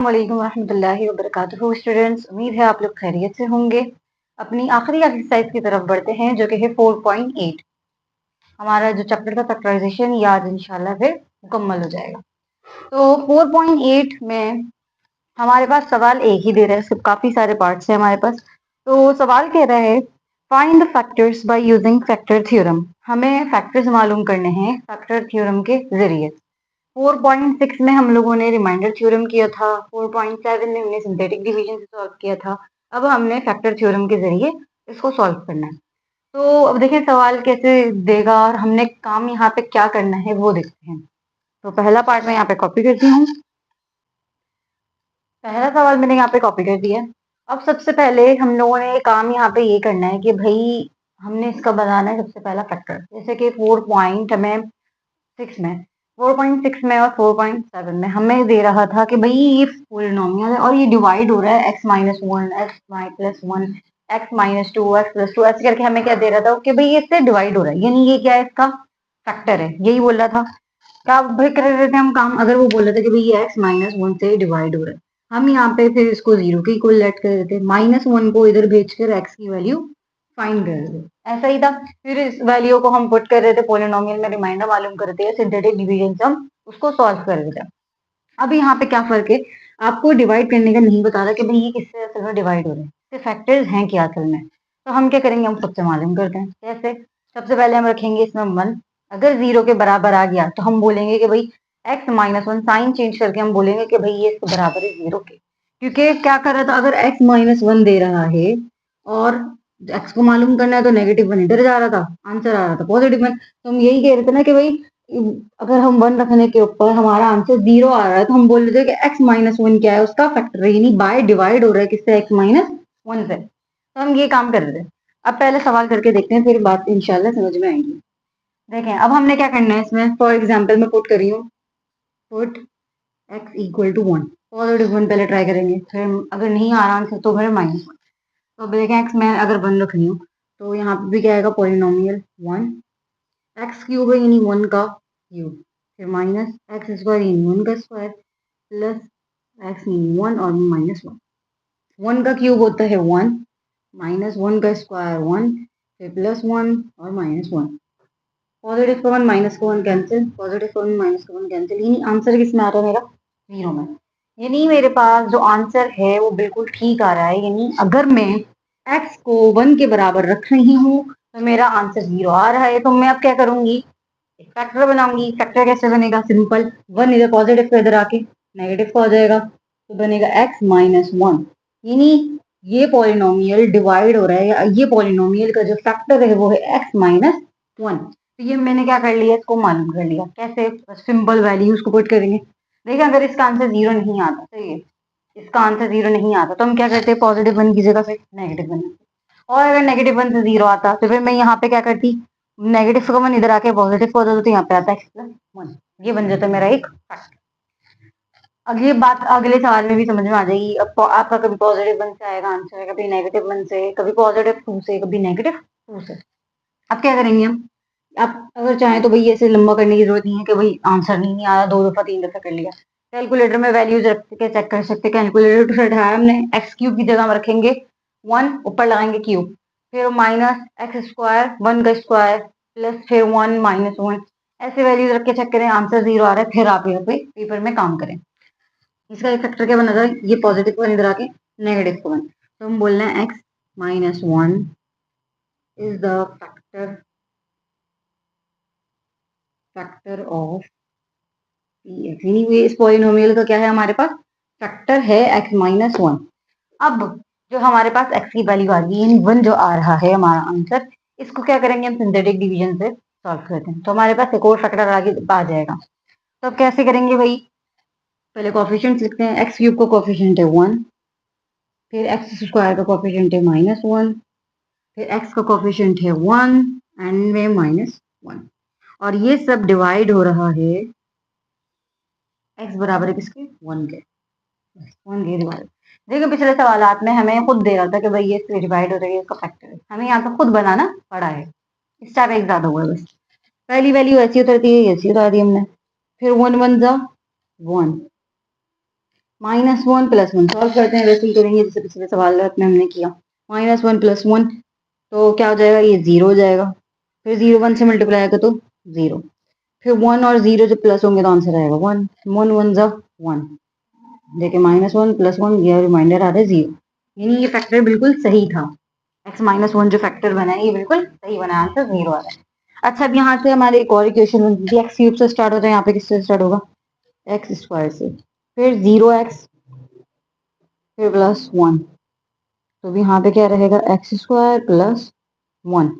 वालेकुम रहमतुल्लाहि व बरकातुहू। स्टूडेंट्स, उम्मीद है आप लोग खैरियत से होंगे। अपनी आखिरी एक्सरसाइज की तरफ बढ़ते हैं जो कि है 4.8। हमारा जो चैप्टर था फैक्टराइजेशन ये आज इंशाल्लाह फिर मुकम्मल हो जाएगा। तो 4.8 में हमारे पास सवाल एक ही दे रहा है, सिर्फ काफ़ी सारे पार्ट्स हैं हमारे पास। तो सवाल कह रहा है find the factors by using factor theorem. हमें फैक्टर्स मालूम करने हैं फैक्टर थ्योरम के ज़रिए। 4.6 में हम लोगों ने रिमाइंडर थ्योरम किया था, 4.7 में हमने सिंथेटिक डिवीजन से सॉल्व किया था। अब हमने फैक्टर थ्योरम के जरिए इसको सॉल्व करना है। तो अब देखें सवाल कैसे देगा और हमने काम यहाँ पे क्या करना है वो देखते हैं। तो पहला पार्ट मैं यहाँ पे कॉपी करती हूँ। पहला सवाल मैंने यहाँ पे कॉपी कर दिया। अब सबसे पहले हम लोगों ने काम यहाँ पे ये करना है कि भाई हमने इसका बनाना है सबसे पहला फैक्टर। जैसे कि 4.6 में 4.6 में और 4.7 में हमें दे रहा था कि भाई ये पोलिनोमियल है और ये डिवाइड हो रहा है x-1 x+1 x-2 x+2 ऐसे करके हमें क्या दे रहा था कि भाई ये इससे डिवाइड हो रहा है, यानी ये क्या है, इसका फैक्टर है, यही बोल रहा था। क्या भाई कर रहे थे हम काम, अगर वो बोल रहे थे कि भाई ये x-1 से डिवाइड हो रहा है, हम यहाँ पे फिर इसको जीरो के इक्वल लेट कर देते, -1 को इधर भेज कर x की वैल्यू फाइंड कर रहे थे, ऐसा ही था। फिर इस वैल्यू को हम पुट कर रहे थे पोलिनोमियल में, रिमाइंडर मालूम कर रहे थे, सिंथेटिक डिवीजन से हम उसको सॉल्व कर रहे थे। अब यहाँ पे क्या फर्क है, आपको डिवाइड करने का नहीं बता रहा कि भाई ये किससे असल में डिवाइड हो रहे हैं, ये फैक्टर्स हैं क्या असल में। तो हम क्या करेंगे, हम सबसे मालूम करते हैं कैसे। सबसे पहले हम रखेंगे इसमें 1, अगर 0 के बराबर आ गया तो हम बोलेंगे कि भाई x-1 साइन चेंज करके हम बोलेंगे कि भाई ये इसके बराबर है 0 के, क्योंकि क्या कर रहा था, अगर x-1 दे रहा है और x को मालूम करना है तो नेगेटिव 1 इधर जा रहा था, आंसर आ रहा था पॉजिटिव 1। तो हम यही कह रहे थे ना कि भाई अगर हम 1 रखने के ऊपर हमारा आंसर 0 आ रहा है तो हम बोल रहे थे कि x-1 क्या है, उसका फैक्टर है, यानी बाय डिवाइड हो रहा है किससे, x-1 से। तो हम ये काम कर रहे थे। अब पहले सवाल करके देखते हैं, फिर बात इंशाल्लाह समझ में आएगी। देखें अब हमने क्या करना है इसमें, फॉर एग्जाम्पल मैं पुट कर रही हूँ, पुट x=1, पॉजिटिव 1 पहले ट्राई करेंगे, फिर अगर नहीं आ रहा आंसर तो फिर -1। तो अब देखें x मैं अगर 1 रख रही हूँ तो यहाँ पे भी क्या आएगा, पोलिनोमियल 1, एक्स क्यूब है यानी 1 का क्यूब, फिर माइनस एक्स स्क्वायर यानी 1 का स्क्वायर, प्लस एक्स यानी 1 और -1। 1 का क्यूब होता है 1, -1 का स्क्वायर 1, फिर +1 और -1। पॉजिटिव का 1 माइनस का 1 कैंसिल, पॉजिटिव का 1 माइनस का 1 कैंसिल, यानी आंसर किस में आ रहा है मेरा, 0 में। यानी मेरे पास जो आंसर है वो बिल्कुल ठीक आ रहा है, यानी अगर मैं x को 1 के बराबर रख रही हूँ तो मेरा आंसर 0 आ रहा है। तो मैं अब क्या करूंगी, फैक्टर बनाऊंगी। फैक्टर कैसे बनेगा, सिंपल, 1 इधर पॉजिटिव का इधर आके नेगेटिव का हो जाएगा, तो बनेगा x-1, यानी ये पॉलिनोमियल डिवाइड हो रहा है, ये पॉलिनोमियल का जो फैक्टर है वो है x-1। तो ये मैंने क्या कर लिया, इसको मालूम कर लिया कैसे, सिंपल वैल्यूज को पुट करेंगे। देखिए अगर इसका आंसर 0 नहीं आता, सही है, इसका आंसर 0 नहीं आता तो हम क्या करते हैं, +1 की जगह पे -1, और अगर -1 से 0 आता तो फिर मैं यहाँ पे क्या करती, नेगेटिव का 1 इधर आके पॉजिटिव हो जाता तो यहाँ पे आता x+1, ये बन जाता मेरा एक फैक्टर। अगली बात अगले सवाल में भी समझ में आ जाएगी। अब आपका कभी +1 से आएगा आंसर, कभी -1 से, कभी +2 से, कभी -2 से। अब क्या करेंगे हम, आप अगर चाहें तो भाई ऐसे लंबा करने की जरूरत नहीं है कि भाई आंसर नहीं आया 2 दफा 3 दफा कर लिया, कैलकुलेटर में वैल्यूज रख के चेक कर सकते, कैलकुलेटर से उठाया हमने, एक्स क्यूब की जगह हम रखेंगे 1, ऊपर लगाएंगे क्यूब, फिर माइनस एक्स स्क्वायर 1 का स्क्वायर, प्लस फिर 1 -1, ऐसे वैल्यूज रख के चेक करें, आंसर 0 आ रहा है, फिर आप यहाँ पे पेपर में काम करें। इसका एक फैक्टर क्या बना था, ये पॉजिटिव का 1 इधर आके नेगेटिव का 1, तो हम बोल रहे हैं x-1 is the factor of px, यानी इस पॉलिनोमियल का क्या है हमारे पास, फैक्टर है x-1। अब जो हमारे पास x की वैल्यू आ रही है, यानी 1 जो आ रहा है हमारा आंसर, इसको क्या करेंगे हम सिंथेटिक डिवीजन से सॉल्व करते हैं, तो हमारे पास एक और फैक्टर आगे आ जाएगा। तो अब कैसे करेंगे भाई, पहले कोफिशिएंट्स लिखते हैं, एक्स क्यूब का कोफिशिएंट है 1, फिर एक्स स्क्वायर का कोफिशिएंट है -1, फिर एक्स का कोफिशिएंट है 1 एंड में -1, और ये सब डिवाइड हो रहा है x बराबर है किसके, 1 के, 1 के डिवाइड। देखो पिछले सवालात में हमें खुद दे रहा था कि भाई ये इससे डिवाइड हो रही है, इसका फैक्टर है, हमें यहाँ पे खुद बनाना पड़ा है, इस टाइप एक ज्यादा हुआ है बस, पहली वैल्यू ऐसी उतरती है, ऐसी उतार दी हमने, फिर 1 1 जा 1, -1 + 1 सॉल्व करते हैं, वैसे ही करेंगे जैसे पिछले सवाल में हमने किया। -1 + 1 तो क्या हो जाएगा, ये 0 हो जाएगा। फिर 0 1 से मल्टीप्लाई आएगा तो 0। फिर 1 और 0 जब प्लस होंगे तो आंसर आएगा 1। 1 1 ज़ा 1। देखिए -1 + 1 ये रिमाइंडर आ रहा है 0, यानी ये फैक्टर बिल्कुल सही था। x-1 जो फैक्टर बना है ये बिल्कुल सही बना, आंसर 0 आ रहा है। अच्छा, अब यहाँ से हमारे एक और इक्वेशन बनती है, x³ से स्टार्ट होता है, यहाँ पे किससे स्टार्ट होगा, x² से, फिर 0x, फिर +1, तो अभी यहाँ पे क्या रहेगा, x² + 1।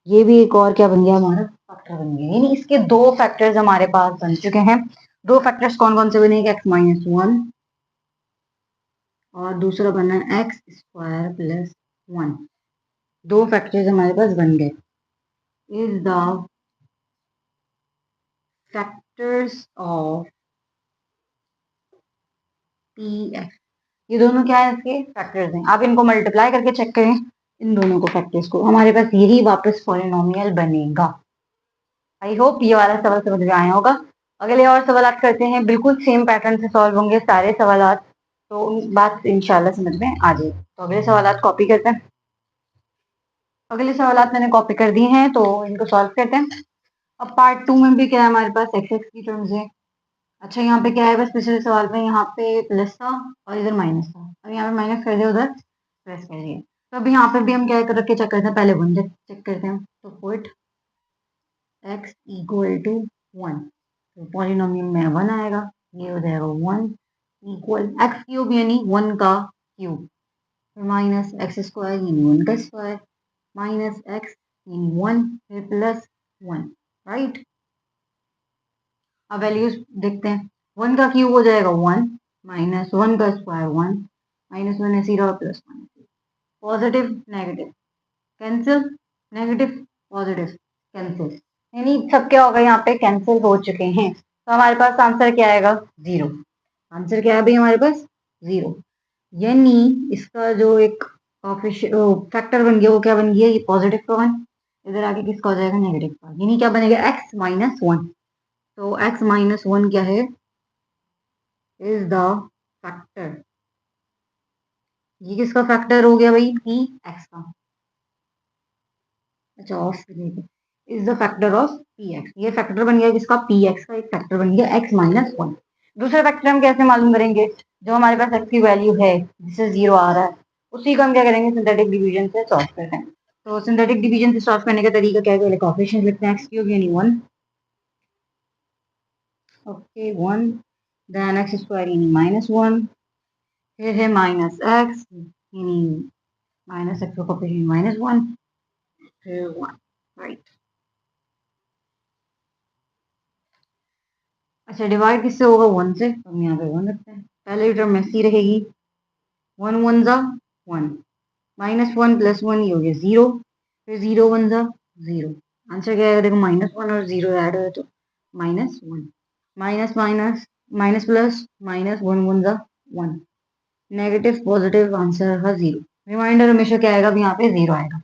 ये भी एक और क्या बन गया, हमारा फैक्टर बन गया, यानी इसके दो फैक्टर्स हमारे पास बन चुके हैं। दो फैक्टर्स कौन कौन से बने, x-1 और दूसरा बना x² + 1। दो फैक्टर्स हमारे पास बन गए। Is the factors of px, ये दोनों क्या है, इसके फैक्टर्स हैं। आप इनको मल्टीप्लाई करके चेक करें, इन दोनों को फैक्टर्स को, हमारे पास यही वापस पॉलिनोमियल बनेगा। आई होप ये वाला सवाल समझ में आया होगा। अगले और सवाल करते हैं, बिल्कुल सेम पैटर्न से सॉल्व होंगे सारे सवाल, तो बात इंशाल्लाह समझ में आ जाएगी। तो अगले सवाल कॉपी करते हैं। अगले सवाल मैंने कॉपी कर दिए हैं, तो इनको सॉल्व करते हैं। अब पार्ट 2 में भी क्या है, हमारे पास एक्स की टर्म्स है। अच्छा, यहाँ पे क्या है, बस पिछले सवाल में यहाँ पे प्लस था और इधर माइनस था, अब यहाँ पे माइनस कर दिया, उधर प्लस कर दिया। तो अभी यहाँ पे भी हम क्या कर रख के चेक करते हैं, पहले 1 चेक करते हैं। तो पुट x = 1, तो पॉलिनोमियल में 1 आएगा, ये हो जाएगा 1 इक्वल x³ यानी 1 का क्यूब, फिर -x² यानी 1 का स्क्वायर, -x यानी 1, फिर +1, राइट। अब वैल्यूज देखते हैं, 1 का क्यूब हो जाएगा 1, -1 का स्क्वायर 1, -1 ऐसे ही रहा, +1, positive negative cancel, negative positive cancel, यानी सब क्या होगा, यहाँ पे कैंसिल हो चुके हैं। तो हमारे पास आंसर क्या आएगा, 0। आंसर क्या है भाई हमारे पास, 0। यानी इसका जो एक फैक्टर बन गया वो क्या बन गया, ये पॉजिटिव का 1, इधर आके किसका हो जाएगा, नेगेटिव का, यानी क्या बनेगा, x-1। तो x-1 क्या है, इज द फैक्टर, ये किसका फैक्टर हो गया भाई, पी एक्स का। अच्छा, of is the factor of P x, ये फैक्टर बन गया किसका, पी एक्स का एक फैक्टर बन गया x-1। दूसरा फैक्टर हम कैसे मालूम करेंगे, जो हमारे पास x की वैल्यू है जिससे 0 आ रहा है, उसी को हम क्या करेंगे, सिंथेटिक डिवीजन से सॉल्व करते हैं। तो सिंथेटिक डिवीजन से सॉल्व करने का तरीका क्या है, पहले कोएफिशिएंट लिखते हैं, x³ यानी 1, ओके 1, देन x² यानी -1, फिर है -x यानी -x का कोएफिशिएंट -1, फिर 1, राइट। अच्छा, डिवाइड किससे होगा, 1 से, तो हम यहाँ पे 1 रखते हैं, पहले टर्म ऐसी रहेगी, 1 1 ज़ा 1, -1 + 1 ये हो गया 0, फिर 0 1 ज़ा 0, आंसर क्या आएगा, देखो -1 और 0 ऐड हो तो -1, minus minus minus plus minus 1 1 ज़ा 1, नेगेटिव पॉजिटिव, आंसर है 0। रिमाइंडर हमेशा क्या आएगा, अब यहाँ पे 0 आएगा।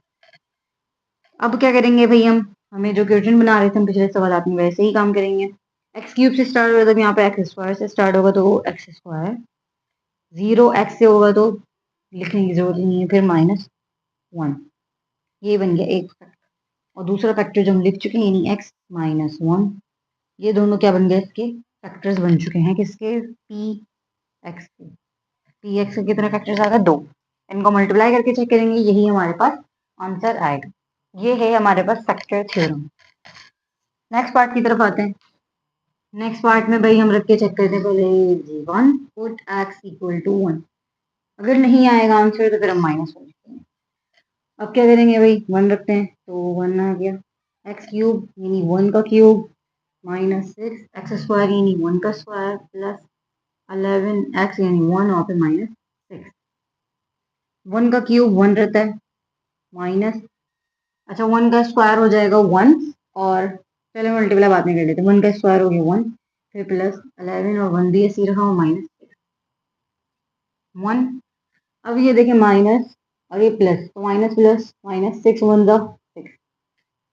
अब क्या करेंगे भाई, हम हमें जो क्वेश्चन बना रहे थे हम पिछले सवाल में, वैसे ही काम करेंगे। x³ से स्टार्ट होगा, तब यहाँ पे x² से स्टार्ट होगा, तो x², 0 x से होगा तो लिखने की जरूरत नहीं है, फिर -1, ये बन गया एक फैक्टर। और दूसरा फैक्टर जो हम लिख चुके हैं, यानी x-1, ये दोनों क्या बन गए, इसके फैक्टर्स बन चुके हैं, किसके, पी एक्स के। पी एक्स के कितने फैक्टर्स आएगा, 2। इनको मल्टीप्लाई करके चेक करेंगे, यही हमारे पास आंसर आएगा। ये है हमारे पास फैक्टर थ्योरम। नेक्स्ट पार्ट की तरफ आते हैं। नेक्स्ट पार्ट में भाई हम रख के चेक करते हैं, पहले g1 पुट x = 1, अगर नहीं आएगा आंसर तो फिर हम -1 लिखते हैं। अब क्या करेंगे भाई, 1 रखते हैं, तो 1 आ गया, x³ यानी 1 का क्यूब, -6 x² यानी 1 का स्क्वायर, प्लस 11 x यानी 1 और फिर -6। 1 का क्यूब 1 रहता है, माइनस, अच्छा 1 का स्क्वायर हो जाएगा 1, और चलो मल्टीप्लाई बाद में कर लेते हैं, 1 का स्क्वायर हो गया 1, फिर प्लस 11 और 1 भी ऐसे ही रखा हूँ, -1। अब ये देखें माइनस और ये प्लस, तो माइनस प्लस -6 1 ज़ा 6,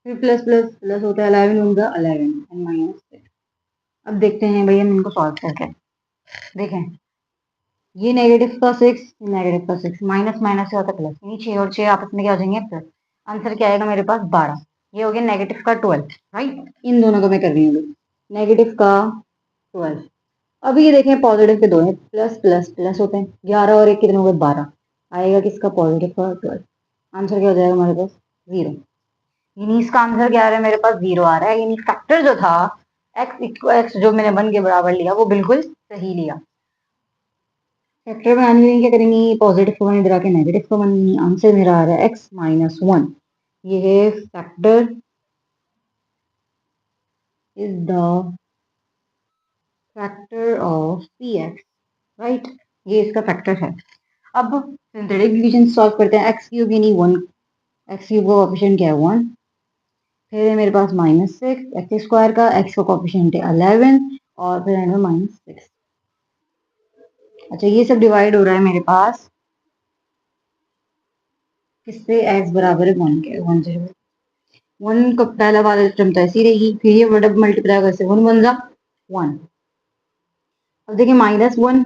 फिर प्लस प्लस प्लस होता है 11 1 ज़ा 11 एंड -6। अब देखते हैं भाई हम इनको सॉल्व करके, देखें ये नेगेटिव का 6, नेगेटिव का 6, माइनस माइनस से होता है प्लस, यानी 6 और 6 आपस में क्या हो जाएंगे प्लस। आंसर क्या आएगा मेरे पास 12। ये हो गया नेगेटिव का 12, राइट। इन दोनों को मैं कर रही हूँ नेगेटिव का 12। अब ये देखें पॉजिटिव के दो हैं, प्लस प्लस प्लस होते हैं, 11 और 1 कितने हो गए 12। आएगा किसका पॉजिटिव का 12। आंसर क्या हो जाएगा हमारे पास 0। यानी इसका आंसर क्या आ रहा है मेरे पास 0 आ रहा है, यानी फैक्टर जो था एक्स जो मैंने 1 के बराबर लिया वो बिल्कुल सही लिया। फैक्टर बनाने के लिए क्या करेंगे, पॉजिटिव को 1 इधर आके नेगेटिव को 1, आंसर मेरा आ रहा है x माइनस 1। ये है factor is the factor of P x, right. ये इसका फैक्टर है। अब सिंथेटिक डिवीजन सॉल्व करते हैं। एक्स क्यूब यानी 1, एक्स क्यूब का कोएफिशिएंट क्या है 1। फिर है मेरे पास माइनस 6, एक्स स्क्वायर का एक्स का कोएफिशिएंट है 11 और फिर है माइनस 6। अच्छा ये सब डिवाइड हो रहा है मेरे पास किससे, x बराबर है 1 के, 1 से 1 का पहला वाला टर्म तो ऐसी रहेगी, फिर ये मल्टीप्लाई करके 1 1 जा 1। अब देखिए माइनस 1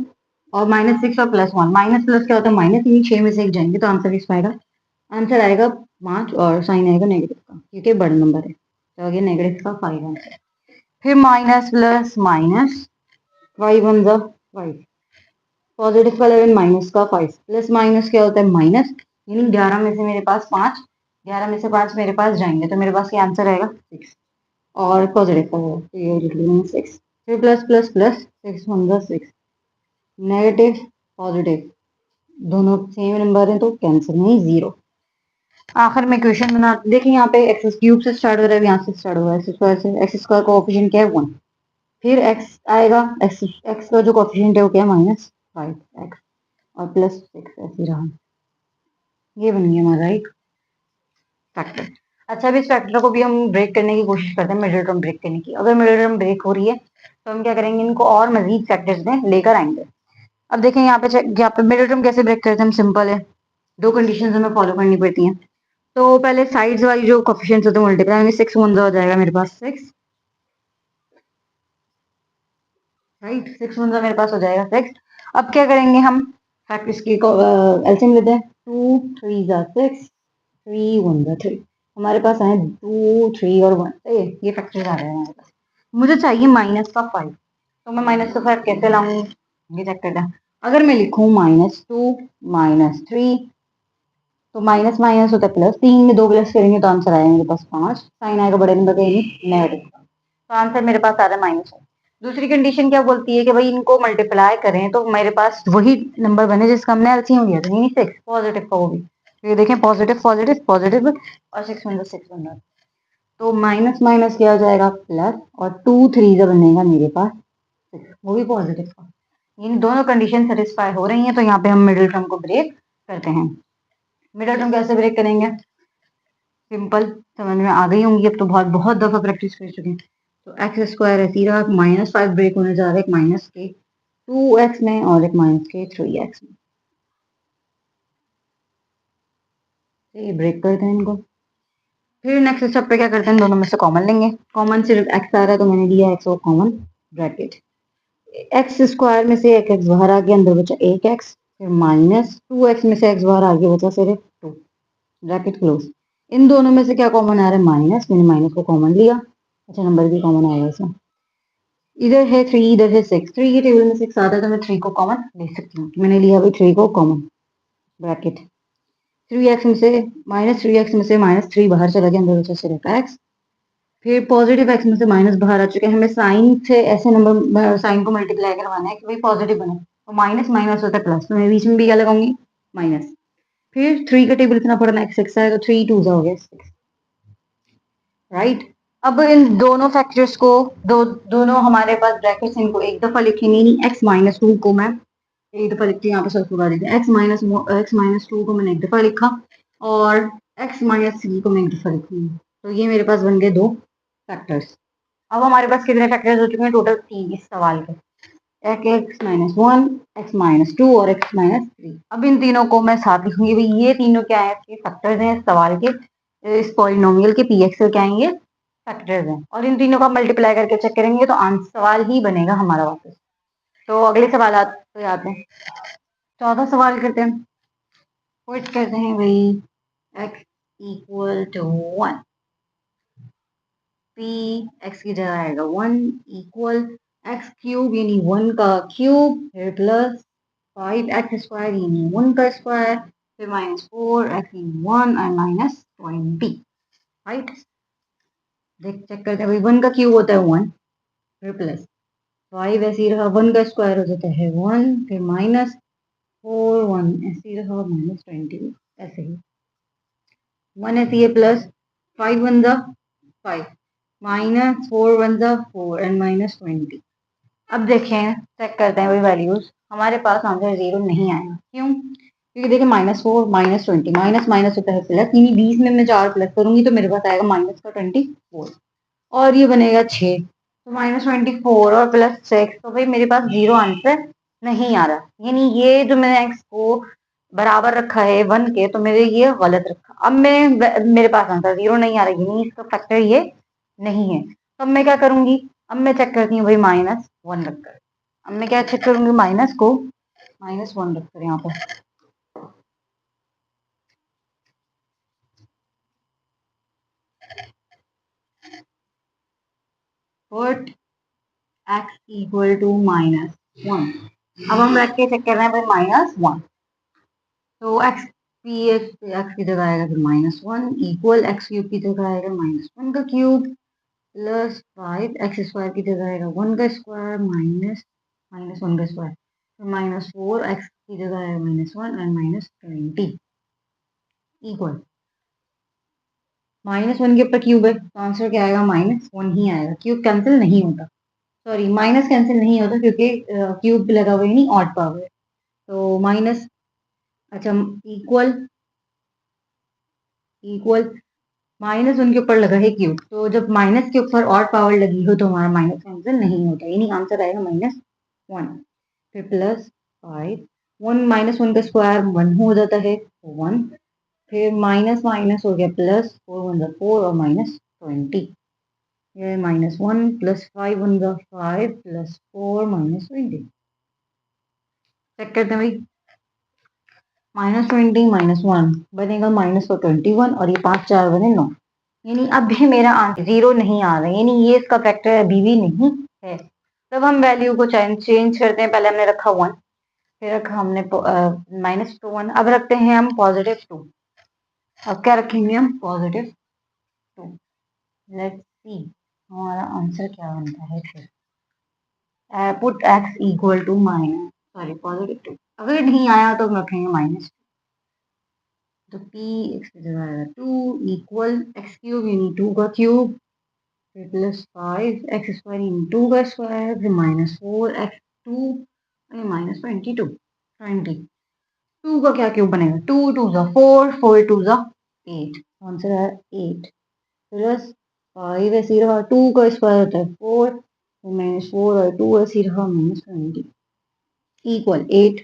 और माइनस 6 और प्लस 1, माइनस प्लस क्या होता है माइनस, यानी 6 में से एक जाएंगे तो आंसर किस पाएगा, आंसर आएगा 5 और साइन आएगा नेगेटिव का क्योंकि बड़ा नंबर है, तो आगे नेगेटिव का 5 आंसर। फिर माइनस प्लस माइनस 5 1 जा 5, पॉजिटिव का 11 माइनस का 5, प्लस माइनस क्या होता है माइनस, यानी 11 में से मेरे पास 5, 11 में से 5 मेरे पास जाएंगे तो मेरे पास ये आंसर आएगा 6 और पॉजिटिव का होगा तो ये लिख 6। फिर प्लस प्लस प्लस 6 1 जा 6, नेगेटिव पॉजिटिव दोनों सेम नंबर है तो कैंसिल नहीं 0। आखिर में क्वेश्चन बना देखिए, यहाँ पे एक्स क्यूब से स्टार्ट हो रहा है, यहाँ से स्टार्ट हो रहा है एक्स स्क्वायर से, एक्स स्क्वायर का कोएफिशिएंट क्या है 1, फिर एक्स आएगा, एक्स एक्स का जो कोएफिशिएंट है वो क्या है -5x और प्लस 6 ऐसे रहा। ये बन गया हमारा एक फैक्टर। अच्छा अब इस फैक्टर को भी हम ब्रेक करने की कोशिश करते हैं, मिडिल टर्म ब्रेक करने की। अगर मिडिल टर्म ब्रेक हो रही है तो हम क्या करेंगे, इनको और मजीद फैक्टर्स में लेकर आएंगे। अब देखें यहाँ पे मिडिल टर्म कैसे ब्रेक करते हैं, हम सिंपल है, दो कंडीशन हमें फॉलो करनी पड़ती हैं। तो पहले साइड्स वाली जो कोफिशिएंट्स होते हैं मल्टीप्लाई होंगे, 6 1 हो जाएगा मेरे पास 6, राइट, 6 1 मेरे पास हो जाएगा 6। अब क्या करेंगे हम, फैक्ट इसकी एलसीएम लेते हैं, 2 3 जा 6, 3 1 जा 3, हमारे पास आए 2 3 और 1, ये फैक्टर्स आ रहे हैं हमारे पास। मुझे चाहिए माइनस का 5, तो मैं माइनस का 5 कैसे लाऊं, ये चेक करते हैं। अगर मैं लिखूं -2 -3 तो माइनस माइनस होता है प्लस, 3 में 2 प्लस करेंगे तो आंसर आएगा मेरे पास 5, साइन आएगा बड़े नंबर का नेगेटिव का, तो आंसर मेरे पास आ रहा है -1। दूसरी कंडीशन क्या बोलती है कि भाई इनको मल्टीप्लाई करें तो मेरे पास वही नंबर बने जिसका हमने एलसीएम लिया था, यानी 6 पॉजिटिव का वो भी। तो ये देखें पॉजिटिव पॉजिटिव पॉजिटिव और 6 में 6 बन रहा है, तो माइनस माइनस क्या हो जाएगा प्लस, और 2 3 का बनेगा मेरे पास 6, वो भी पॉजिटिव का। इन दोनों कंडीशन सेटिस्फाई हो रही हैं तो यहाँ पे हम मिडिल टर्म को ब्रेक करते हैं। मिडिल टर्म कैसे ब्रेक करेंगे, सिंपल, समझ में आ गई होंगी अब तो, बहुत बहुत दफा प्रैक्टिस कर चुके हैं। तो एक्स स्क्वायर है सीधा -5 ब्रेक होने जा रहा है एक माइनस के 2x में और एक माइनस के 3x में, तो ये ब्रेक करते हैं इनको। फिर नेक्स्ट स्टेप पे क्या करते हैं, दोनों में से कॉमन लेंगे, कॉमन सिर्फ x आ रहा है तो मैंने लिया x और कॉमन ब्रैकेट, एक्स स्क्वायर में से एक एक्स बाहर आ गया, अंदर बचा एक एक्स, फिर -2x में से x बाहर आ गया, बचा सिर्फ 2, ब्रैकेट क्लोज। इन दोनों में से क्या कॉमन आ रहा है माइनस, मैंने माइनस को कॉमन लिया, अच्छा नंबर भी कॉमन आएगा इसमें, इधर है 3 इधर है 6, 3 की टेबल में 6 आता है तो मैं 3 को कॉमन ले सकती हूँ, मैंने लिया भाई 3 को कॉमन, ब्रैकेट 3x में से -3x में से -3 बाहर चला गया, अंदर बचा सिर्फ x, फिर पॉजिटिव x में से माइनस बाहर आ चुके हैं, हमें साइन से ऐसे नंबर साइन को मल्टीप्लाई करवाना है कि भाई पॉजिटिव बने, तो माइनस माइनस होता है प्लस, तो मैं बीच में भी क्या लगाऊंगी माइनस, फिर 3 का टेबल इतना पढ़ना x 6 है तो 3 2 हो गया 6, राइट। अब इन दोनों फैक्टर्स को दोनों हमारे पास ब्रैकेट्स, इनको एक दफा लिखेंगे, यानी x-2 को मैं एक दफा लिखती हूँ, यहाँ पे सब लगा देते हैं, x-2 को मैंने एक दफा लिखा और x-3 को मैं एक दफा लिखूंगी, तो ये मेरे पास बन गए दो फैक्टर्स। अब हमारे पास कितने फैक्टर्स हो चुके हैं टोटल, 3 इस सवाल के, x-1 x-2 और x-3। अब इन तीनों को मैं साथ लिखूंगी, भाई ये तीनों क्या है, इसके फैक्टर्स हैं इस सवाल के, इस पॉलिनोमियल के पी एक्स क्या आएंगे फैक्टर्स हैं, और इन तीनों का मल्टीप्लाई करके चेक करेंगे तो आंसर सवाल ही बनेगा हमारा वापस। तो अगले सवाल पे आते हैं। 14 सवाल करते हैं। पुट करते हैं भाई x equal to 1, p x की जगह आएगा 1 इक्वल x क्यूब यानी 1 का क्यूब, फिर प्लस 5x स्क्वायर यानी 1 का स्क्वायर, फिर माइनस 4x यानी 1 और माइनस 20, राइट। देख चेक करते हैं भाई, 1 का क्यूब होता है 1, फिर प्लस 5 ऐसे ही रहा, 1 का स्क्वायर हो जाता है 1, फिर माइनस 4 1 ऐसे ही रहा, माइनस 20 ऐसे ही 1 ऐसे ही है, प्लस 5 1 जा 5, माइनस 4 1 जा 4 एंड माइनस 20। अब देखें, चेक करते हैं वही वैल्यूज, हमारे पास आंसर 0 नहीं आया। क्यों? क्योंकि देखिए माइनस 4 माइनस 20, माइनस माइनस होता है प्लस, यानी 20 में मैं 4 प्लस करूंगी तो मेरे पास आएगा माइनस का 24 और ये बनेगा 6, तो माइनस 24 और प्लस 6, तो भाई मेरे पास 0 आंसर नहीं आ रहा। यानी ये जो मैंने एक्स को बराबर रखा है 1 के, तो मेरे ये गलत रखा। अब मैं मेरे पास आंसर 0 नहीं आ रहा, यानी इसका फैक्टर ये नहीं है। तो अब मैं क्या करूंगी, अब मैं चेक करती हूँ भाई माइनस 1 रखकर। अब मैं क्या चेक करूंगी, माइनस को माइनस 1 रखकर यहाँ पर। Put x equal to minus 1। अब हम रख के चेक कर रहे हैं भाई माइनस 1, तो x पी एक्स की जगह आएगा फिर माइनस 1 इक्वल एक्स क्यूब की जगह आएगा माइनस 1 का क्यूब, प्लस 5 एक्स स्क्वायर की जगह आएगा 1 का स्क्वायर, माइनस माइनस 1 का स्क्वायर, फिर माइनस 4 एक्स की जगह आएगा minus 1 and minus 20 equal minus 1 के ऊपर क्यूब है, तो आंसर क्या आएगा, माइनस 1 ही आएगा। क्यूब कैंसिल नहीं होता, सॉरी माइनस कैंसिल नहीं होता क्योंकि क्यूब भी लगा हुआ है, नहीं ऑड पावर, तो माइनस, अच्छा इक्वल इक्वल माइनस उनके ऊपर लगा है क्यूब, तो जब माइनस के ऊपर और पावर लगी हो तो हमारा माइनस कैंसिल नहीं होता, यानी आंसर आएगा माइनस 1, फिर प्लस 5 1 माइनस 1 का स्क्वायर 1 हो जाता है 1, फिर माइनस माइनस हो गया प्लस 4 1 जा 4 और माइनस 20, ये माइनस 1 प्लस 5 1 जा 5 प्लस 4 माइनस 20। चेक करते हैं भाई, माइनस 20 माइनस 1 बनेगा माइनस का 21 और ये 5 4 बने 9, यानी अब भी मेरा आंसर 0 नहीं आ रहा, यानी ये इसका फैक्टर अभी भी नहीं है। तब हम वैल्यू को चेंज करते हैं, पहले हमने रखा 1, फिर रखा हमने माइनस 1, अब रखते हैं हम पॉजिटिव 2। अब क्या रखेंगे हम, पॉजिटिव 2। लेट्स सी हमारा आंसर क्या बनता है। फिर put x equal to minus, sorry positive 2, अगर नहीं आया तो हम रखेंगे माइनस, तो p एक्स की जगह आएगा 2 इक्वल एक्स क्यूब यानी 2 का क्यूब, फिर प्लस 5 एक्स स्क्वायर यानी 2 का स्क्वायर, फिर माइनस 4 एक्स 2 माइनस 20 2 का क्या क्यूब बनेगा, 2 2 जा 4 4 2 जा 8, आंसर है 8, प्लस 5 ऐसे ही रहा, 2 का स्क्वायर होता है 4, फिर माइनस 4 और 2 ऐसे ही रहा माइनस 20 इक्वल 8,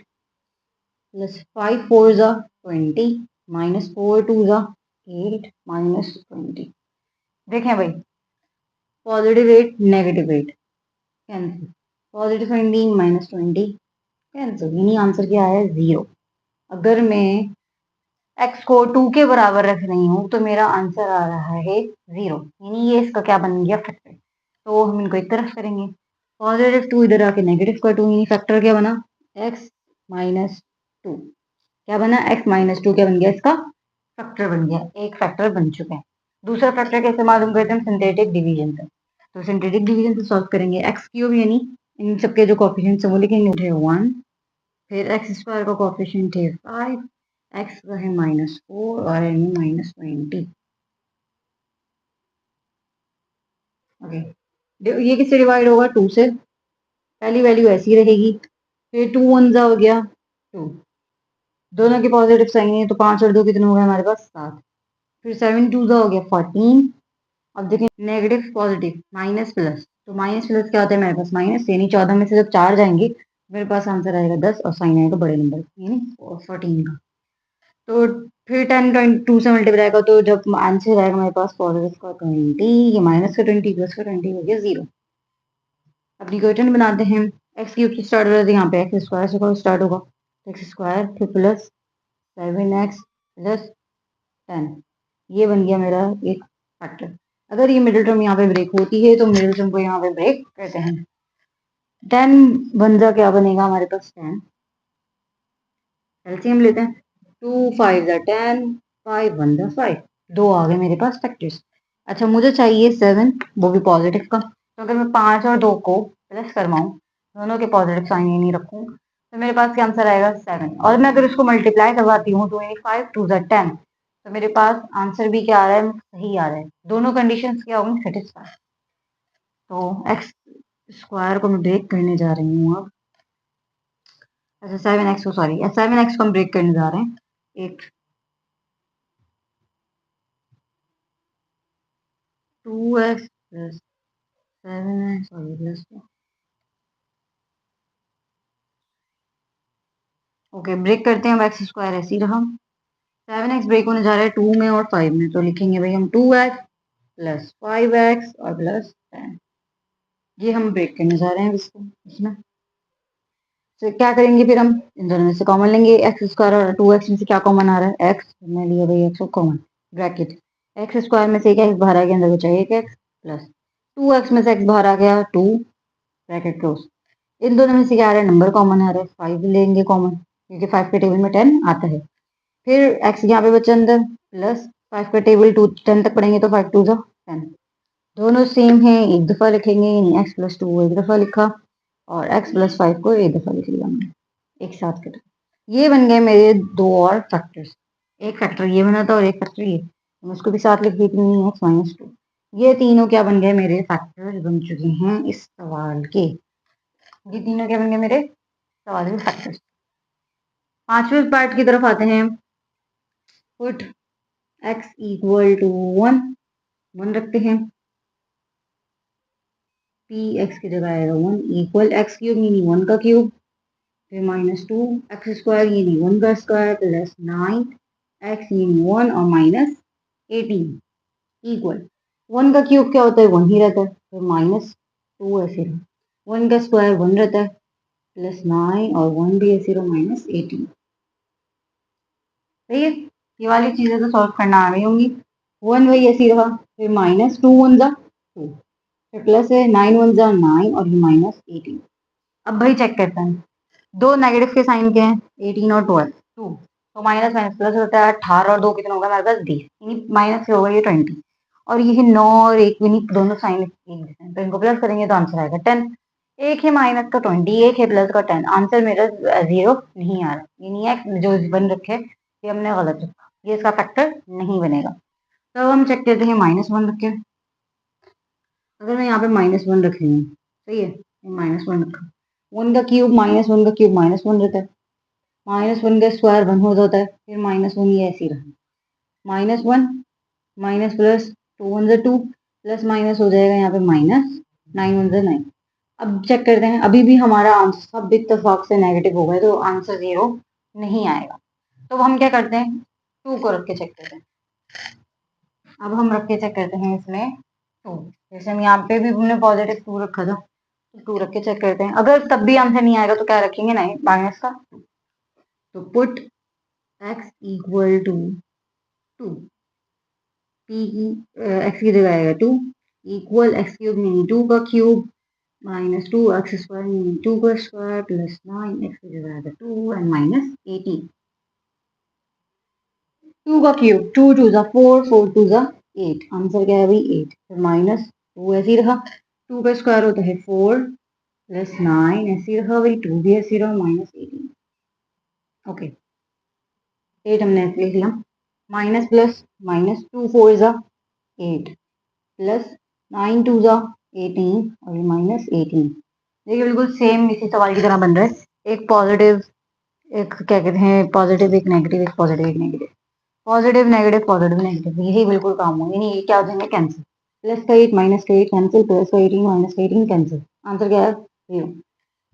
प्लस 5 4 जा 20, माइनस 4 2 जा 8 माइनस 20। देखें भाई, positive 8 negative 8 cancel, positive 20 minus 20 cancel, यानी आंसर क्या है 0। अगर मैं x को 2 के बराबर रख रही हूँ तो मेरा आंसर आ रहा है 0, यानी ये इसका क्या बन गया, फैक्टर। तो हम इनको एक तरफ करेंगे, पॉजिटिव 2 इधर आके नेगेटिव का 2, यानी फैक्टर क्या बना, x माइनस 2, क्या बना, x माइनस 2 क्या बन गया, इसका फैक्टर बन गया, एक फैक्टर बन चुका है। दूसरा फैक्टर कैसे मालूम करते हैं, सिंथेटिक डिवीजन से। तो सिंथेटिक डिवीजन से सॉल्व करेंगे, एक्स क्यूब यानी इन सबके जो कोफिशिएंट्स हैं वो लिखेंगे, उठे 1, फिर एक्स स्क्वायर का कोफिशिएंट है 5, एक्स का है माइनस 4 और एन माइनस 20। ओके, ये किससे डिवाइड होगा, 2 से, पहली वैल्यू ऐसी रहेगी, फिर 2 1 जा हो गया 2, दोनों के पॉजिटिव साइन है तो 5 और 2 कितने हो गए हमारे पास 7, फिर 7 2 जा हो गया 14। अब देखिए नेगेटिव पॉजिटिव माइनस प्लस, तो माइनस प्लस क्या होता है मेरे पास माइनस, यानी 14 में से जब 4 जाएंगे मेरे पास आंसर आएगा 10 और साइन आएगा बड़े नंबर यानी 14 का। तो फिर 10 2 से मल्टीप्लाई का, तो जब आंसर आएगा मेरे पास पॉजिटिव का 20, ये माइनस का 20 प्लस का 20 हो गया 0। अब इक्वेशन बनाते हैं, एक्स क्यूब से स्टार्ट हो रहा है, यहाँ पे एक्स स्क्वायर से स्टार्ट होगा, एक्स स्क्वायर फिर प्लस 7x प्लस 10, ये बन गया मेरा एक फैक्टर। अगर ये मिडिल टर्म यहाँ पे ब्रेक होती है तो मिडिल टर्म को यहाँ पे ब्रेक करते हैं। 10 बन जा क्या बनेगा हमारे पास 10, एलसीएम लेते हैं, 2 5 10, 5 1 5, दो आ गए मेरे पास फैक्टर्स। अच्छा मुझे चाहिए 7, वो भी पॉजिटिव का, तो अगर मैं 5 और 2 को प्लस करवाऊँ, दोनों के पॉजिटिव साइन ही नहीं रखूँ, तो मेरे पास क्या आंसर आएगा 7। और मैं अगर इसको मल्टीप्लाई करवाती हूँ 25 2 10, तो मेरे पास आंसर भी क्या आ रहा है, सही आ रहा है, दोनों कंडीशंस क्या होंगी सेटिस्फाई। तो एक्स स्क्वायर को मैं ब्रेक करने जा रही हूँ अब। अच्छा 7x को, सॉरी 7x को हम ब्रेक करने जा रहे हैं। एक 2x plus 7x, sorry plus, okay break करते हैं। अब एक्स स्क्वायर ऐसे ही रहा, 7x ब्रेक होने जा रहा है 2 में और 5 में, तो लिखेंगे भाई हम 2x प्लस 5x और प्लस 10, ये हम ब्रेक करने जा रहे हैं इसको। इसमें तो क्या करेंगे फिर, हम इन दोनों में से कॉमन लेंगे, एक्स स्क्वायर और 2x में से क्या कॉमन आ रहा है, एक्स, मैं लिया भाई एक्स को कॉमन, ब्रैकेट एक्स स्क्वायर में से एक एक्स बाहर आ गया, अंदर बचा एक एक्स प्लस 2x में से एक्स बाहर आ गया 2, ब्रैकेट क्लोज। इन दोनों में से क्या आ रहा है, नंबर कॉमन आ रहा है, 5 लेंगे कॉमन, क्योंकि 5 के टेबल में 10 आता है। फिर एक्स यहाँ पे बचा अंदर, प्लस 5 का टेबल 2 10 तक पढ़ेंगे तो 5 2 10, दोनों सेम है, एक दफा लिखेंगे, यानी एक्स प्लस 2 एक दफा लिखा और एक्स प्लस 5 को एक दफा लिख लिया हमने एक साथ के। ये बन गए मेरे दो और फैक्टर्स, एक फैक्टर ये बना था और एक फैक्टर ये, मैं उसको भी साथ लिख देती हूँ, एक्स माइनस 2। ये तीनों क्या बन गए, मेरे फैक्टर्स बन चुके हैं इस सवाल के। ये तीनों क्या बन गए मेरे सवाल के फैक्टर्स। पांचवें पार्ट की तरफ आते हैं। पुट x इक्वल टू 1, 1 रखते हैं, p x की जगह आएगा 1, इक्वल x क्यूब यानी 1 का क्यूब, फिर माइनस 2 एक्स स्क्वायर यानी 1 का स्क्वायर प्लस 9 एक्स यानी 1 और माइनस 18, इक्वल 1 का क्यूब क्या होता है, 1 ही रहता है, फिर माइनस 2 ऐसे रहा, 1 का स्क्वायर 1 रहता है, प्लस 9 और 1 भी ऐसे रहा, माइनस 18। सही है, ये वाली चीजें तो सॉल्व करना आ गई होंगी। 1 वही ऐसी रहा, फिर माइनस 2 1 जा 2, फिर प्लस है 9 1 जा 9 और ये माइनस 18। अब भाई चेक करते हैं, दो नेगेटिव के साइन के हैं, 18 और 12 2, तो माइनस माइनस प्लस होता है, 18 और 2 कितना होगा हमारे पास 20, यानी माइनस से होगा ये 20, और ये 9 और 1 यानी दोनों साइन एक जैसे हैं, तो इनको प्लस करेंगे तो आंसर आएगा 10। एक है माइनस का 20, एक है प्लस का 10, आंसर मेरा 0 नहीं आ रहा, यानी एक्स जो बन रखे ये हमने गलत रखा, ये इसका फैक्टर नहीं बनेगा। तो अब हम चेक करते हैं -1 रख के, अगर मैं यहाँ पे -1 रख रही हूँ, सही है, -1 रखा, 1 का क्यूब -1 का क्यूब -1 रहता है, -1 का स्क्वायर 1 हो जाता है, फिर -1 ये ऐसे ही रहा, -1 माइनस प्लस 2 1 जा 2, प्लस माइनस हो जाएगा यहाँ पे माइनस 9 1 जा 9। अब चेक करते हैं, अभी भी हमारा आंसर सब इत्तेफाक से नेगेटिव हो गए, तो आंसर 0 नहीं आएगा। तो हम क्या करते हैं, 2 को रख के चेक करते हैं। अब हम रख के चेक करते हैं इसमें 2, जैसे हम यहाँ पे भी हमने पॉजिटिव 2 रखा था, तो 2 रख के चेक करते हैं, अगर तब भी आंसर नहीं आएगा तो क्या रखेंगे, नहीं माइनस का 2। तो put x equal to 2, p की x की जगह आएगा 2, इक्वल x क्यूब यानी 2 का क्यूब माइनस 2 एक्स स्क्वायर यानी 2 का स्क्वायर प्लस 9 एक्स की जगह आएगा 2 एंड माइनस 18। 2 का क्यूब 2 2 जा 4 4 2 जा 8, आंसर क्या है भाई 8, फिर माइनस 2 ऐसे ही रहा, 2 का स्क्वायर होता है 4 प्लस 9 ऐसे ही रहा भाई, 2 भी ऐसे ही रहा, माइनस 18। ओके 8 हमने ऐसे लिख लिया, माइनस प्लस -2 4 जा 8 प्लस 9 2 जा 18 और माइनस 18। देखिए बिल्कुल सेम इसी सवाल की तरह बन रहा है, एक पॉजिटिव एक क्या कहते हैं पॉजिटिव एक नेगेटिव, एक पॉजिटिव एक negative, positive negative positive negative, यही बिल्कुल काम हो, यानी ये क्या हो जाएंगे कैंसिल, प्लस का 8 माइनस का 8 कैंसिल, प्लस का 18 माइनस का 18 कैंसिल, आंसर क्या है 0।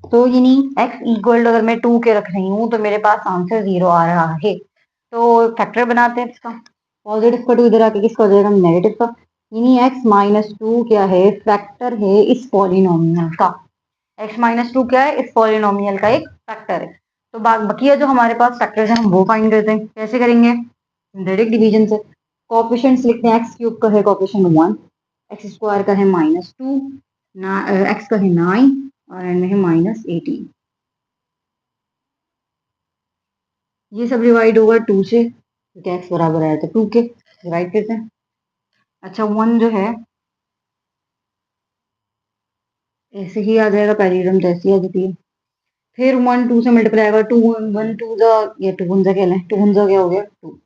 तो यानी x इक्वल अगर मैं 2 के रख रही हूँ तो मेरे पास आंसर 0 आ रहा है। तो फैक्टर बनाते हैं इसका, पॉजिटिव का 2 इधर आके किसका हो जाएगा नेगेटिव का, यानी x-2 क्या है, फैक्टर है इस पॉलिनोमियल का, x-2 क्या है, इस पॉलिनोमियल का एक फैक्टर है। तो बकिया जो हमारे पास फैक्टर्स हैं हम वो फाइंड करते हैं। कैसे करेंगे? डायरेक्ट डिवीजन से। कोएफिशिएंट्स लिखते हैं। एक्स क्यूब का है कोएफिशिएंट 1, एक्स स्क्वायर का है -2, एक्स का है 9 और एन में है -18। ये सब डिवाइड होगा 2 से, क्योंकि एक्स बराबर आया था 2 के। डिवाइड करते हैं। अच्छा 1 जो है ऐसे ही आ जाएगा, पहली टर्म तो ऐसे ही आ जाती है। फिर 1 2 से मल्टीप्लाई आएगा, 2 1 2 जा, ये 2 1 जा क्या है, 2 1 जा क्या हो गया 2।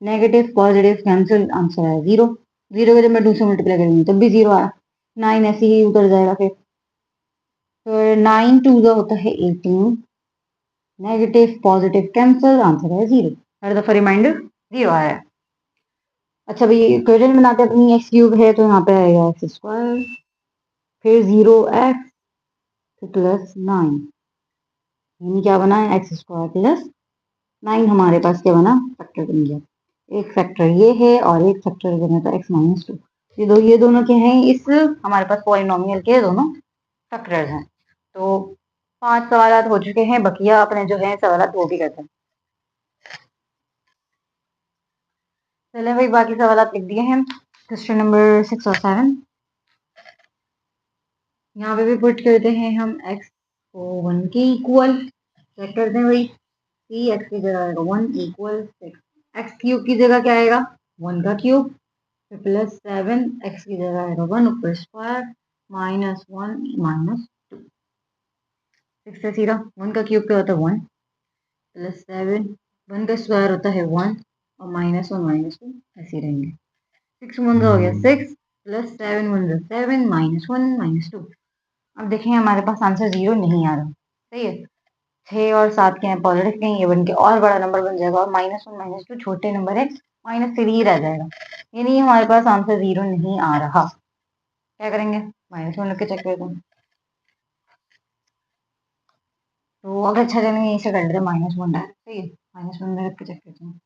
नेगेटिव पॉजिटिव कैंसिल, आंसर आया 0। 0 को जब मैं 2 से मल्टीप्लाई करूंगी तब भी 0 आया। 9 ऐसे ही उतर जाएगा फिर। तो 9 2 जा होता है 18, नेगेटिव पॉजिटिव कैंसिल, आंसर है 0। हर दफा रिमाइंडर 0 आया। अच्छा भाई इक्वेशन बनाते हैं अपनी। एक्स क्यूब है तो यहाँ पे आएगा एक्स स्क्वायर, फिर 0x फिर प्लस 9, यानी क्या बना है एक्स स्क्वायर प्लस 9। हमारे पास क्या बना? फैक्टर बन गया। एक फैक्टर ये है और एक फैक्टर बना था x-2। ये दोनों क्या हैं? इस हमारे पास पॉलिनोमियल के दोनों फैक्टर्स हैं। तो 5 सवाल हो चुके हैं, बकिया अपने जो है सवाल वो भी करते हैं। चले भाई बाकी सवाल लिख दिए हैं। क्वेश्चन नंबर 6 और 7 यहाँ पे भी पुट करते हैं हम x को 1 के इक्वल। चेक करते हैं भाई। 3x की जगह आएगा 1 इक्वल 6। एक्स क्यूब की जगह क्या आएगा? 1 का क्यूब, फिर प्लस 7, एक्स की जगह आएगा 1 ऊपर स्क्वायर, -1 -2। 6 से सीधा 1 का क्यूब क्या होता है 1, प्लस 7, 1 का स्क्वायर होता है 1 और -1 -2 ऐसे रहेंगे। 6 1 हो गया 6, प्लस 7 1 7, -1 -2। अब देखें हमारे पास आंसर 0 नहीं आ रहा। सही है। 6 और 7 के हैं पॉजिटिव के, ये बन के और बड़ा नंबर बन जाएगा और -1 -2 छोटे नंबर है, -3 रह जाएगा। यानी हमारे पास आंसर 0 नहीं आ रहा। क्या करेंगे? -1 रख के चेक करते हैं। तो अगर अच्छा चलेंगे यहीं से कर लेते हैं -1 डायरेक्ट। सही है। -1 रख के चेक करते हैं।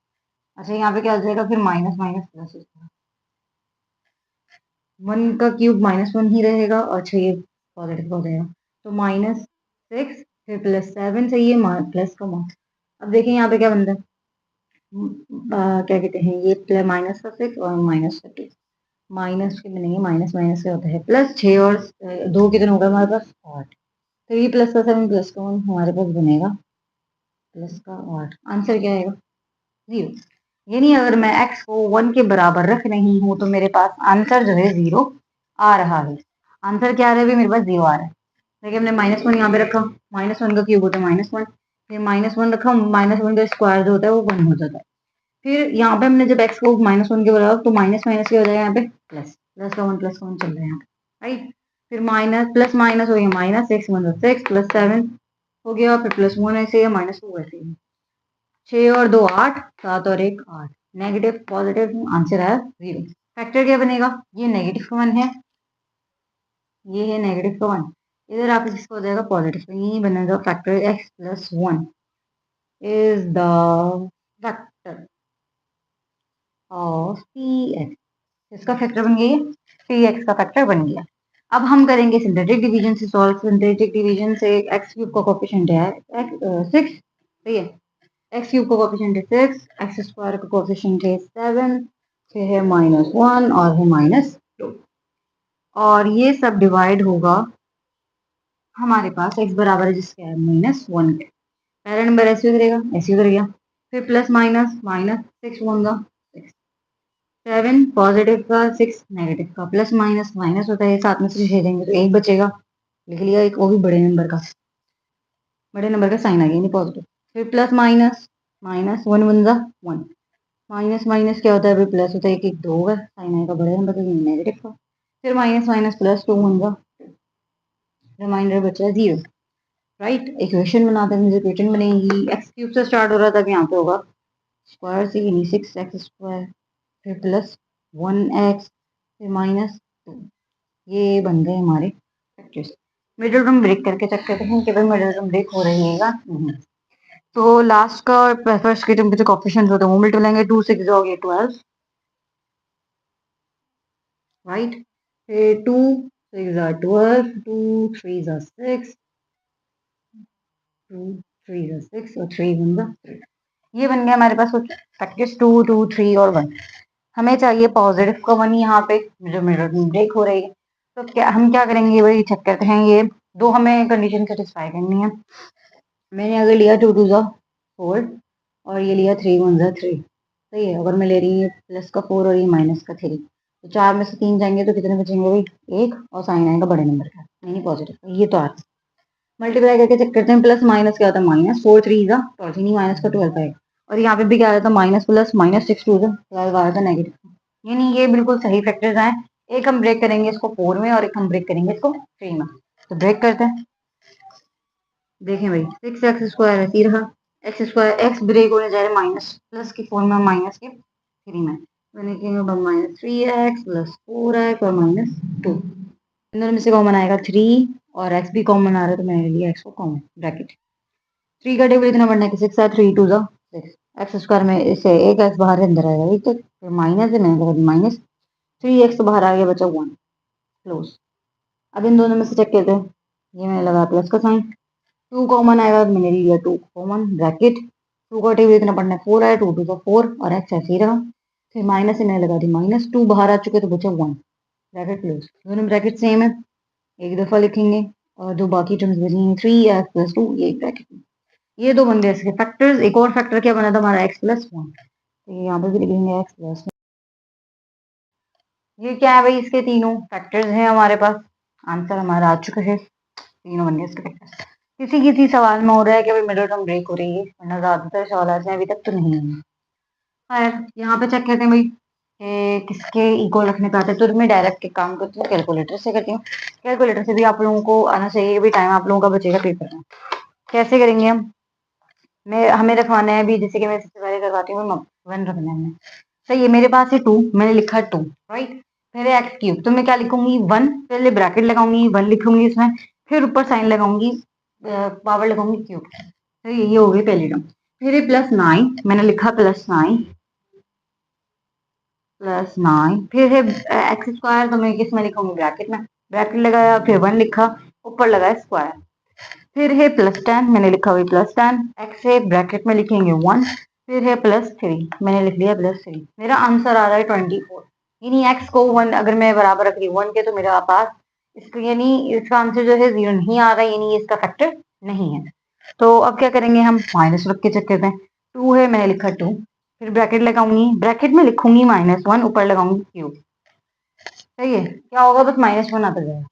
अच्छा यहाँ पे क्या हो जाएगा फिर माइनस माइनस प्लस हो जाएगा। 1 का क्यूब -1 ही रहेगा और 6 ये पॉजिटिव हो जाएगा। तो -6 फिर +7 सही है, प्लस का मान। अब देखिए यहाँ पे क्या बनता है। क्या कहते हैं ये प्लस माइनस का 6 और माइनस का 2। माइनस के बनेंगे, माइनस माइनस से होता है प्लस। 6 और 2 कितने होगा हमारे पास 8। 3 प्लस का 7 प्लस का 1 हमारे पास बनेगा प्लस का 8। आंसर क्या आएगा? 0। यानी अगर मैं x को 1 के बराबर रख रही हूँ तो मेरे पास आंसर जो है 0 आ रहा है। आंसर क्या आ रहा है? मेरे पास 0 आ रहा है। देखिए हमने -1 यहाँ पे रखा, -1 का क्यूब होता है -1, फिर -1 रखा, -1 का स्क्वायर जो होता है वो 1 हो जाता है। फिर यहाँ पे हमने जब x को -1 के बराबर, तो माइनस माइनस क्या हो जाएगा यहाँ पे प्लस, प्लस का 1 चल रहा है यहाँ पे, राइट। फिर माइनस प्लस माइनस हो गया, -6 1 6 +7 हो गया, फिर +1 ऐसे है, -2 ऐसे है। 6 और 2 8, 7 और 1 8। नेगेटिव पॉजिटिव आंसर है 0। फैक्टर क्या बनेगा? ये नेगेटिव का 1 है, ये है नेगेटिव का 1। इधर आके किसका हो जाएगा? पॉजिटिव। तो यही बनेगा factor x+1 is the factor of px। इसका फैक्टर बन गया, px का फैक्टर बन गया। अब हम करेंगे सिंथेटिक डिवीजन से सॉल्व। सिंथेटिक डिवीजन से एक्स क्यूब का कोएफिशिएंट है 6, सही है। एक्स क्यूब का कोएफिशिएंट है 6, एक्स स्क्वायर का कोएफिशिएंट है 7, फिर है -1 और है -2। और ये सब डिवाइड होगा हमारे पास x बराबर है जिसके है -1 के। पहला नंबर ऐसे उतरेगा, ऐसे उतर गया। फिर प्लस माइनस, -6 होगा 6, 7 पॉजिटिव का 6 नेगेटिव का, प्लस माइनस माइनस होता है, साथ में से छेद देंगे तो एक बचेगा। लिख लिया एक, वो भी बड़े नंबर का साइन आ गया, नहीं पॉजिटिव। फिर प्लस माइनस, -1 1 जा 1, माइनस माइनस क्या होता है? फिर प्लस होता है, एक एक दो होगा, साइन आएगा बड़े नंबर का, नेगेटिव का। फिर माइनस माइनस प्लस 2 1 जा, रिमाइंडर बचा है 0, राइट। इक्वेशन बनाते हैं, इक्वेशन बनेगी एक्स क्यूब से स्टार्ट हो रहा था, यहाँ पे होगा स्क्वायर से, यानी 6x स्क्वायर, फिर प्लस 1x, फिर -2। ये बन गए हमारे फैक्टर्स। मिडिल टर्म ब्रेक करके चेक करते हैं कि भाई मिडिल टर्म ब्रेक हो रही है या नहीं। तो लास्ट का फर्स्ट के टर्म के जो कोएफिशिएंट होते हैं वो मल्टीप्लाई 2 6 हो गए 12, राइट। फिर 2 6 are 12, 2 3 are 6, 2 3 6 और 3 1 3। ये बन गया हमारे पास फैक्टर्स 2 2 3 और 1। हमें चाहिए पॉजिटिव का 1 यहाँ पे जो मिरर में ब्रेक हो रही है। तो क्या हम क्या करेंगे भाई, चेक करते हैं। ये दो हमें कंडीशन सेटिस्फाई करनी है। मैंने अगर लिया 2 2 ज़ा 4 और ये लिया 3 1 ज़ा 3, सही है। अगर मैं ले रही हूँ प्लस का 4 और ये माइनस का 3, तो 4 में से 3 जाएंगे तो कितने बचेंगे भाई, 1, और साइन आएगा बड़े नंबर का, नहीं पॉजिटिव। ये तो आ मल्टीप्लाई करके चेक करते हैं। प्लस माइनस क्या होता है, माइनस 4 3 ज़ा 12, नहीं माइनस का 12 आएगा। और यहाँ पे भी क्या आया था, माइनस प्लस माइनस 6 2 ज़ा 12 आया था नेगेटिव। यानी ये बिल्कुल सही फैक्टर्स आए। एक हम ब्रेक करेंगे इसको 4 में और एक हम ब्रेक करेंगे इसको 3 में। तो ब्रेक करते हैं। देखें भाई, 6x² ऐसे ही रहा, x² x ब्रेक होने जा रहा है माइनस प्लस की 4 में, माइनस के 3 में। माइनस 3x प्लस 4x और माइनस 2। अंदर में से कॉमन आएगा 3 और x भी कॉमन आ रहा है, तो मैंने लिया x को कॉमन ब्रैकेट। 3 का टेबल इतना बढ़ना है कि 6 है, 3 2 ज़ा 6, x² में इससे एक x बाहर अंदर आएगा, एक तक फिर माइनस है, मैंने लगा माइनस 3x बाहर आ गया, बचा 1 क्लोज। अब इन दोनों में से चेक करते हैं। ये मैंने लगा प्लस का साइन, 2 कॉमन आएगा, मैंने लिया 2 कॉमन ब्रैकेट। 2 का टेबल इतना पढ़ना है 4 है, 2 2 का 4 और x ऐसे ही रहा। फिर माइनस से मैंने लगा दी माइनस, 2 बाहर आ चुके तो बचा 1 ब्रैकेट क्लोज। दोनों ब्रैकेट सेम है, एक दफा लिखेंगे और जो बाकी टर्म्स बची 3x प्लस 2 ये ब्रैकेट में। ये दो बन गए इसके फैक्टर्स। एक और फैक्टर क्या बना था हमारा, x प्लस 1, तो यहाँ पे भी लिखेंगे x प्लस 1। ये क्या है भाई, इसके तीनों फैक्टर्स हैं हमारे पास। आंसर हमारा आ चुका है, तीनों बन गए इसके फैक्टर्स। किसी किसी सवाल में हो रहा है कि भाई मिडिल टर्म ब्रेक हो रही है, वरना ज्यादातर सवाल हैं अभी तक तो नहीं है। खैर यहाँ पे चेक करते हैं भाई कि किसके इक्वल रखने पे आते हैं। तो मैं डायरेक्ट के काम करती हूँ, कैलकुलेटर से करती हूँ। कैलकुलेटर से भी आप लोगों को आना चाहिए, भी टाइम आप लोगों का बचेगा पेपर में। कैसे करेंगे हम, मैं हमें रखवाना है अभी, जैसे कि मैं सबसे पहले करवाती हूँ 1 रखना है हमें। सही है, मेरे पास है 2, मैंने लिखा 2 राइट। फिर एक्स क्यूब, तो मैं क्या लिखूंगी 1, पहले ब्रैकेट लगाऊंगी 1 लिखूंगी इसमें, फिर ऊपर साइन लगाऊंगी, पावर लगाऊंगी क्यूब। तो ये हो गई पहली टर्म। फिर ये +9, मैंने लिखा +9 +9। फिर है x², तो मैं किस में लिखूंगी, ब्रैकेट में। ब्रैकेट लगाया, फिर 1 लिखा, ऊपर लगाया स्क्वायर। फिर है +10, मैंने लिखा हुई +10, x है ब्रैकेट में लिखेंगे 1, फिर है +3, मैंने लिख लिया +3। मेरा आंसर आ रहा है 24। यानी x को 1 अगर मैं बराबर रख रही हूँ 1 के, तो मेरा पास इसका यानी इसका आंसर जो है 0 नहीं आ रहा है, यानी इसका फैक्टर नहीं है। तो अब क्या करेंगे, हम माइनस रख के चेक करते हैं। 2 है, मैंने लिखा 2, फिर ब्रैकेट लगाऊंगी, ब्रैकेट में लिखूंगी -1, ऊपर लगाऊंगी क्यूब। सही है, क्या होगा, बस -1 आता जाएगा।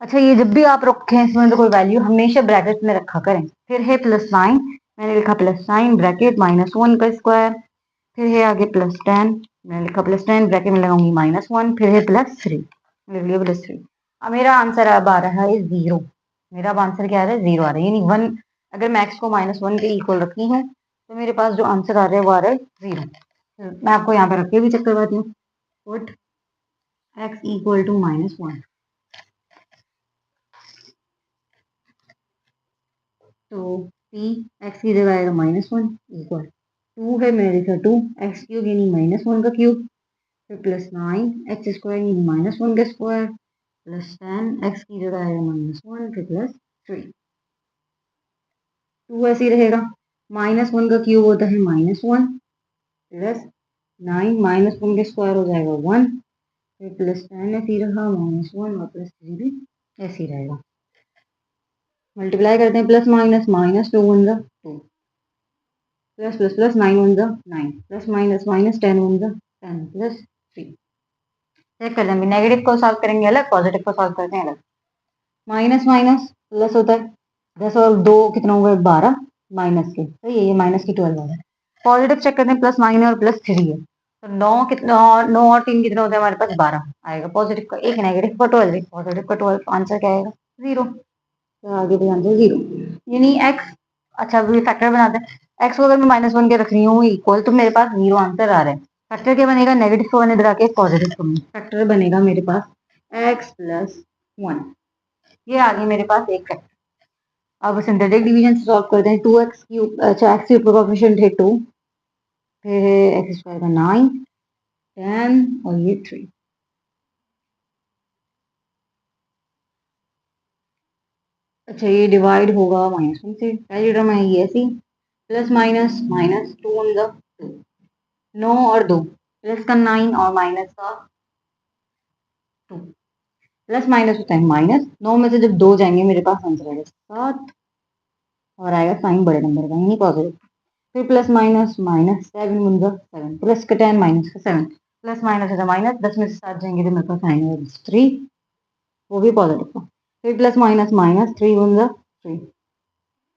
अच्छा, ये जब भी आप रखें इसमें तो कोई वैल्यू हमेशा ब्रैकेट में रखा करें। फिर है +9, मैंने लिखा +9 ब्रैकेट -1 का स्क्वायर। फिर है आगे +10, मैंने लिखा +10 ब्रैकेट में लगाऊंगी -1, फिर है +3, लिख लिया +3। अब मेरा आंसर अब आ रहा है 0। मेरा अब आंसर क्या आ रहा है, 0 आ रहा है, यानी 1 अगर मैं x को -1 के इक्वल रखनी है, तो मेरे पास जो आंसर आ रहा है वो आ रहा है 0। मैं आपको यहाँ पे रख के भी चेक करवाती हूँ। पुट x इक्वल टू -1, तो p x की जगह आएगा -1 इक्वल 2 है, मैंने लिखा 2 x क्यूब यानी -1 का क्यूब, फिर +9 x² यानी -1 का स्क्वायर, +10 x की जगह आएगा -1, फिर +3। 2 ऐसे ही रहेगा, -1 का क्यूब होता है -1, +9 -1 का स्क्वायर हो जाएगा 1, फिर +10 ऐसे ही रहा, -1 और +3 भी ऐसे ही रहेगा। मल्टीप्लाई करते हैं, प्लस माइनस, -2 1 ज़ा 2, प्लस प्लस प्लस 9 1 ज़ा 9, प्लस माइनस माइनस 10 1 ज़ा 10 +3। चेक कर देंगे, नेगेटिव को सॉल्व करेंगे अलग, पॉजिटिव को सॉल्व करते हैं अलग। माइनस माइनस प्लस होता है, 10 और 2 कितना हुआ, 12 माइनस के, तो ये माइनस की 12 आ रहा है। पॉजिटिव चेक करते हैं, +9 है और +3 है, तो 9 कितना, 9 और 3 कितना होता है हमारे पास, 12 आएगा पॉजिटिव का, एक नेगेटिव का 12, एक पॉजिटिव का 12, आंसर क्या आएगा, 0। तो आगे भी आंसर 0, यानी x। अच्छा, अभी फैक्टर बनाते हैं। x को अगर मैं -1 के रख रही हूँ इक्वल, तो मेरे पास 0 आंसर आ रहा है। फैक्टर क्या बनेगा, नेगेटिव को 1 इधर आके पॉजिटिव को 1, फैक्टर बनेगा मेरे पास x + 1। ये आ गई मेरे पास एक फैक्टर। अब सिंथेटिक डिवीजन से सॉल्व करते हैं। 2x³ अच्छा, x³ का कोएफिशिएंट है 2, फिर है x² का 9 10 और ये 3। अच्छा ये डिवाइड होगा -1 से, पहली टर्म आएगी ऐसी, प्लस माइनस माइनस 2 वन ज़ा 2, 9 और 2, प्लस का 9 और माइनस का 2, प्लस माइनस होता है माइनस, 9 में से जब 2 जाएंगे मेरे पास आंसर आएगा 7 और आएगा साइन बड़े नंबर का यानी पॉजिटिव। फिर प्लस माइनस माइनस 7 वन ज़ा 7, प्लस का 10 माइनस का 7, प्लस माइनस है तो माइनस, 10 में से 7 जाएंगे तो मेरे पास आएगा 3, वो भी पॉजिटिव का। फिर प्लस माइनस माइनस 3 वन ज़ा 3,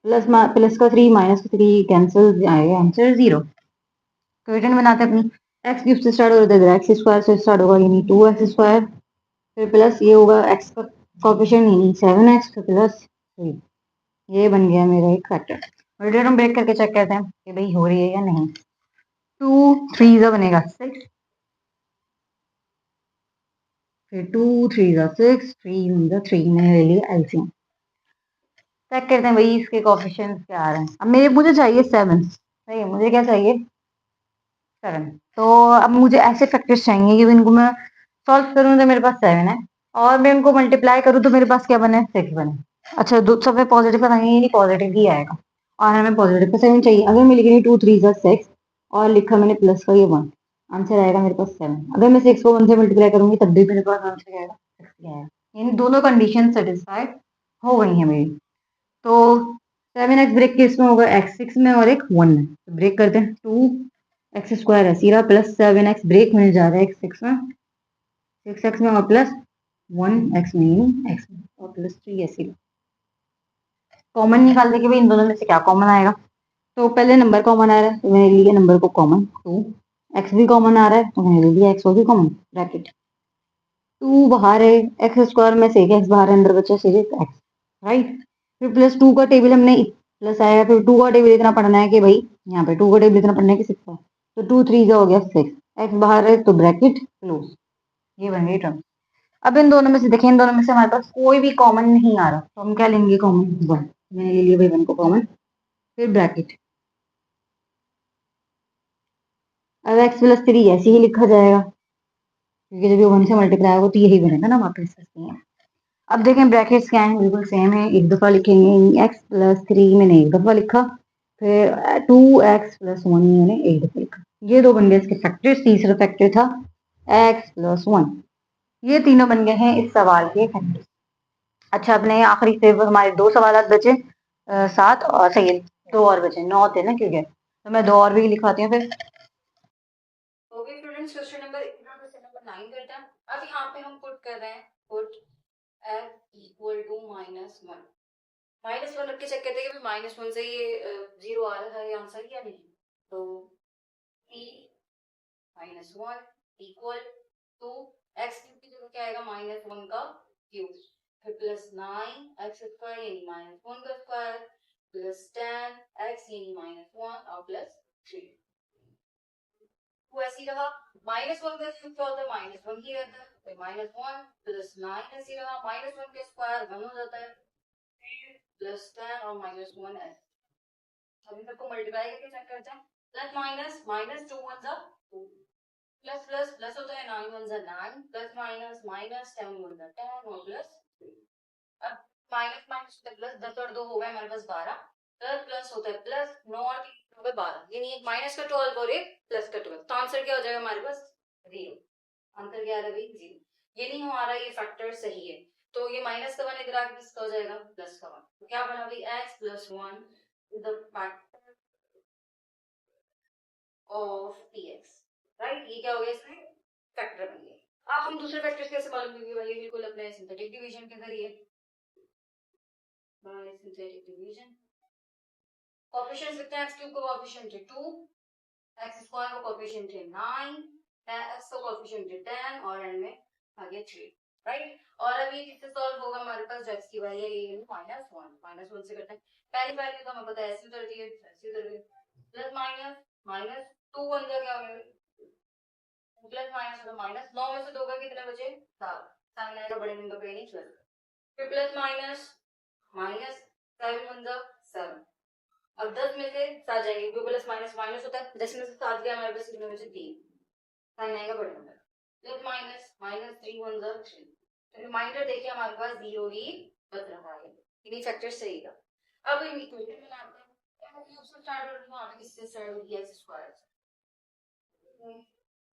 प्लस का 3 माइनस का 3 कैंसिल, आएगा आंसर 0। तो रिटर्न बनाते हैं अपनी, एक्स क्यूब से स्टार्ट होता है एक्स स्क्वायर से स्टार्ट होगा यानी 2x स्क्वायर, फिर प्लस ये होगा एक्स का कॉफिशिएंट यानी 7x प्लस 3, ये बन गया मेरा एक फैक्टर। और रिटर्न हम ब्रेक करके चेक करते हैं कि भाई हो रही है या नहीं। 2 3 ज़ा बनेगा 6, फिर 2 3 ज़ा 6, 3 वन ज़ा 3, मैंने ले लिया एलसीएम। चेक करते हैं भाई इसके कोफिशिएंट्स क्या आ रहे हैं। अब मुझे चाहिए 7, सही है, मुझे क्या चाहिए 7। तो अब मुझे ऐसे फैक्टर्स चाहिए कि इनको मैं सॉल्व करूँ तो मेरे पास 7 है, और मैं उनको मल्टीप्लाई करूँ तो मेरे पास क्या बने 6 बने। अच्छा दो सब में पॉजिटिव का नहीं, नहीं पॉजिटिव ही आएगा, और हमें पॉजिटिव का 7 चाहिए। अगर मैं लिख रही 2 3 ज़ा 6 और लिखा मैंने प्लस का ये 1, आंसर आएगा मेरे पास 7। अगर मैं 6 को 1 से मल्टीप्लाई करूंगी तब भी मेरे पास आंसर आएगा 6 आएगा, यानी दोनों कंडीशन सेटिस्फाइड हो गई है मेरी। तो 7x ब्रेक किस में होगा, x6 में और एक 1 में, तो ब्रेक करते हैं। 2x स्क्वायर ऐसी रहा, प्लस 7x ब्रेक होने जा रहा है x6 में, 6x में और प्लस 1x में, x में और प्लस 3 ऐसी रहा। कॉमन निकाल दे कि भाई इन दोनों में से क्या कॉमन आएगा। तो पहले नंबर कॉमन आ रहा है तो मैंने लिया नंबर को कॉमन 2, x भी कॉमन आ रहा है तो मैंने ले लिया x को भी कॉमन, ब्रैकेट 2 बाहर है, एक्स स्क्वायर में से एक एक्स बाहर है, अंदर बचा सिर्फ एक्स, राइट। फिर प्लस 2 का टेबल हमने प्लस आया, फिर 2 का टेबल इतना पढ़ना है कि भाई यहाँ पे 2 का टेबल इतना पढ़ना है कि 6 का, तो 2 3 का हो गया 6, एक्स बाहर है तो ब्रैकेट क्लोज, ये बन गई टर्म। अब इन दोनों में से देखें, इन दोनों में से हमारे पास कोई भी कॉमन नहीं आ रहा तो हम क्या लेंगे कॉमन 1, मैंने ले लिया भाई 1 को कॉमन, फिर ब्रैकेट, अब एक्स प्लस 3 ऐसे ही लिखा जाएगा क्योंकि जब ये 1 से मल्टीप्लाई होगा तो यही बनेगा ना वापस सकते हैं। अब देखें ब्रैकेट्स क्या हैं, बिल्कुल सेम है, एक दफा लिखेंगे एक्स प्लस 3 मैंने एक दफा लिखा, फिर 2x प्लस 1 मैंने एक दफा लिखा, ये दो बन गए इसके फैक्टर्स। तीसरा फैक्टर था x प्लस 1, ये तीनों बन गए हैं इस सवाल के फैक्टर्स। अच्छा अपने आखिरी से हमारे 2 सवाल बचे, 7 और सही है 2 और बचे, 9 थे ना क्योंकि, तो मैं 2 और भी लिखवाती हूँ फिर। ओके स्टूडेंट्स, क्वेश्चन नंबर 9 करते हैं। अब यहाँ पे हम पुट कर रहे हैं, पुट f इक्वल टू -1, -1 रख के चेक करते हैं कि -1 से ये 0 आ रहा है आंसर या नहीं। तो p -1 equal to x cube की जगह क्या आएगा -1 का क्यूब, फिर प्लस 9x स्क्वायर यानी -1 का स्क्वायर, प्लस 10x यानी -1 और प्लस 3, वो ऐसे ही रहा। -1 का क्यूब क्या होता है -1 ही रहता है, तो -1 प्लस 9 ऐसे ही रहा, -1 का स्क्वायर 1 हो जाता है, प्लस 10 और -1 ऐसे। अभी तक को मल्टीप्लाई करके चेक करते हैं, प्लस माइनस -2 वन जा 2, प्लस प्लस प्लस होता है 9 वन जा 9, प्लस माइनस माइनस 10 वन जा 10 और प्लस 3। अब माइनस माइनस प्लस 10 और 2 हो गए हमारे पास 12, प्लस प्लस होता है प्लस 9 और 3 हो गए 12, यानी एक माइनस का 12 और एक प्लस का 12, तो आंसर क्या हो जाएगा हमारे पास 0। आंसर क्या आ रहा है भाई 0, ये नहीं हमारा ये फैक्टर सही है। तो ये माइनस का 1 इधर आके किसका हो जाएगा प्लस का 1, तो क्या बना भाई x plus 1 is the factor of px, right. ये क्या हो गया इसमें फैक्टर बन गया। अब हम दूसरे फैक्टर्स कैसे मालूम करेंगे भाई, बिल्कुल अपने सिंथेटिक डिवीजन के जरिए, बाय सिंथेटिक डिवीजन। कोएफिशिएंट्स लिखते हैं, x क्यूब का कोएफिशिएंट है 2, x स्क्वायर का कोएफिशिएंट है 9, x का कोएफिशिएंट है 10 और एंड में आ गया 3, राइट। और अब ये किससे सॉल्व होगा हमारे पास, जो x की वैल्यू है ये -1 से करते हैं। पहली वैल्यू तो हमें पता है ऐसे उतरती है, ऐसे उतर गई, प्लस माइनस माइनस 2 1 का क्या हो गया, प्लस माइनस तो माइनस, 9 में से 2 का कितने बचे 7, साइन आएगा बड़े नंबर पे नहीं प्लस, फिर प्लस माइनस माइनस 7 1 जा 7, अब 10 में से 7 जाएंगे क्योंकि प्लस माइनस माइनस होता है, 10 में से 7 गया हमारे पास कितने बचे 3, साइन आएगा बड़े नंबर, प्लस माइनस माइनस 3 1 जा 3, तो रिमाइंडर देखिए हमारे पास 0 ही बच रहा है, इन्हीं फैक्टर से ही था। अब इन इक्वेशन में लाते हैं क्यूब से स्टार्ट हो रही है, आगे किससे स्टार्ट होगी, एक्स स्क्वायर से।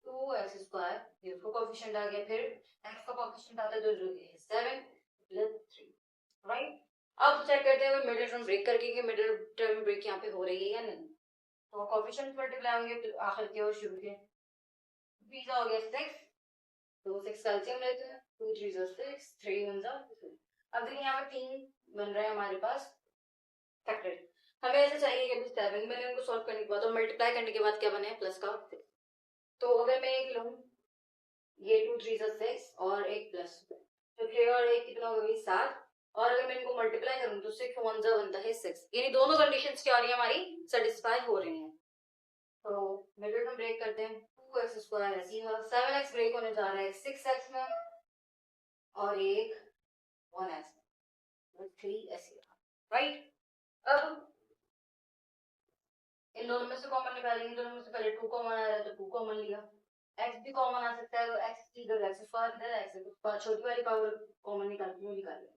2x स्क्वायर, ये उसका कोएफिशिएंट आ गया, फिर x का कोएफिशिएंट आता है जो है 7 प्लस 3, राइट। अब चेक करते हैं मिडिल टर्म ब्रेक करके कि मिडिल टर्म ब्रेक यहाँ पे हो रही है या नहीं। तो कोएफिशिएंट मल्टीप्लाई होंगे आखिर के और शुरू के। 3 हो गया 6, तो 6 का एलसीएम लेते हैं, 2 3 6, 3 1 2। अब देखिए यहाँ पे 3 बन रहा है हमारे पास फैक्टर। हमें ऐसे चाहिए कि 7 मैंने उनको सॉल्व करने के बाद और मल्टीप्लाई करने के बाद क्या बने प्लस का 6। तो अगर मैं एक लूं, ये 2 3 6 और एक प्लस, तो 6 और 1 कितना होगा 7, और अगर मैं इनको मल्टीप्लाई करूं तो 6 1 बनता है 6, यानी दोनों कंडीशंस क्या हो रही है हमारी सेटिस्फाई हो रही हैं। तो मिडिल टर्म ब्रेक करते हैं, 2x स्क्वायर ऐसी है, 7x ब्रेक होने जा रहा है 6x में, और एक 1x में, 3 ऐसी, राइट। अब इन दोनों में से कॉमन निकालेंगे, दोनों में से पहले 2 कॉमन आ रहा है तो 2 कॉमन लिया, x भी कॉमन आ सकता है तो x इधर x स्क्वायर इधर x, छोटी वाली पावर कॉमन निकालनी है, निकाल लेंगे।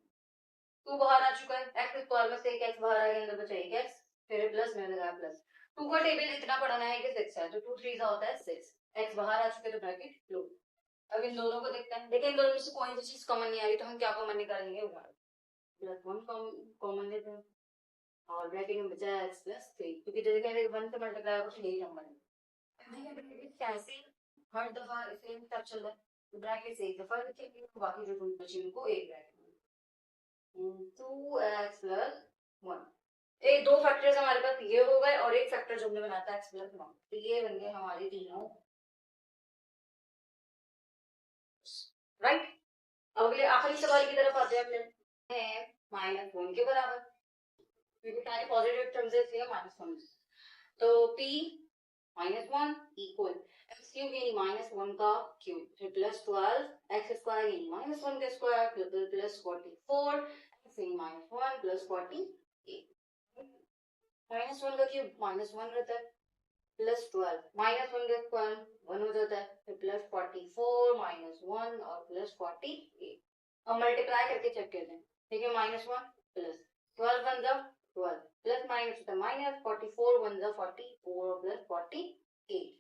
2 बाहर आ चुका है, x स्क्वायर में से एक x बाहर आ गया, अंदर बचा एक x, फिर प्लस में लगाया प्लस। 2 का टेबल इतना पढ़ना है कि 6 है, तो 2 3 होता है 6, x बाहर आ चुके तो ब्रैकेट क्लोज। अब इन दोनों को देखते हैं, देखिए इन दोनों में से कोई सी चीज कॉमन नहीं आ रही, तो हम क्या कॉमन निकालेंगे, 1 प्लस 1 कॉमन लेते हैं, और ब्रैकेट में बचा है x प्लस 3, क्योंकि जैसे 1 से मल्टीप्लाई होगा तो यही नंबर है। देखिए ब्रैकेट कैसे हर दफा सेम स्टेप चल रहा है, तो ब्रैकेट से एक दफा लिखेंगे, बाकी जो टर्म बची उनको एक ब्रैकेट में 2x प्लस 1। एक दो फैक्टर्स हमारे पास ये हो गए और एक फैक्टर जो हमने बनाया था x प्लस 1, तो ये बन गए हमारे तीनों, राइट। अगले आखिरी सवाल की तरफ आते हैं, -1 के बराबर, क्योंकि सारे पॉजिटिव टर्म्स है इसलिए -1, तो p -1 इक्वल x क्यूब यानी -1 का क्यूब, फिर प्लस 12 x स्क्वायर यानी -1 का स्क्वायर, फिर प्लस 44 x यानी -1 प्लस 48, -1 का क्यूब -1 रहता है, प्लस 12 -1 का स्क्वायर 1 हो जाता है, फिर प्लस 44 -1 और प्लस 48। अब मल्टीप्लाई करके चेक करते हैं, ठीक है, -1 प्लस 12 बन जा 12 प्लस माइनस होता है माइनस 44 बन जा 44 प्लस 48।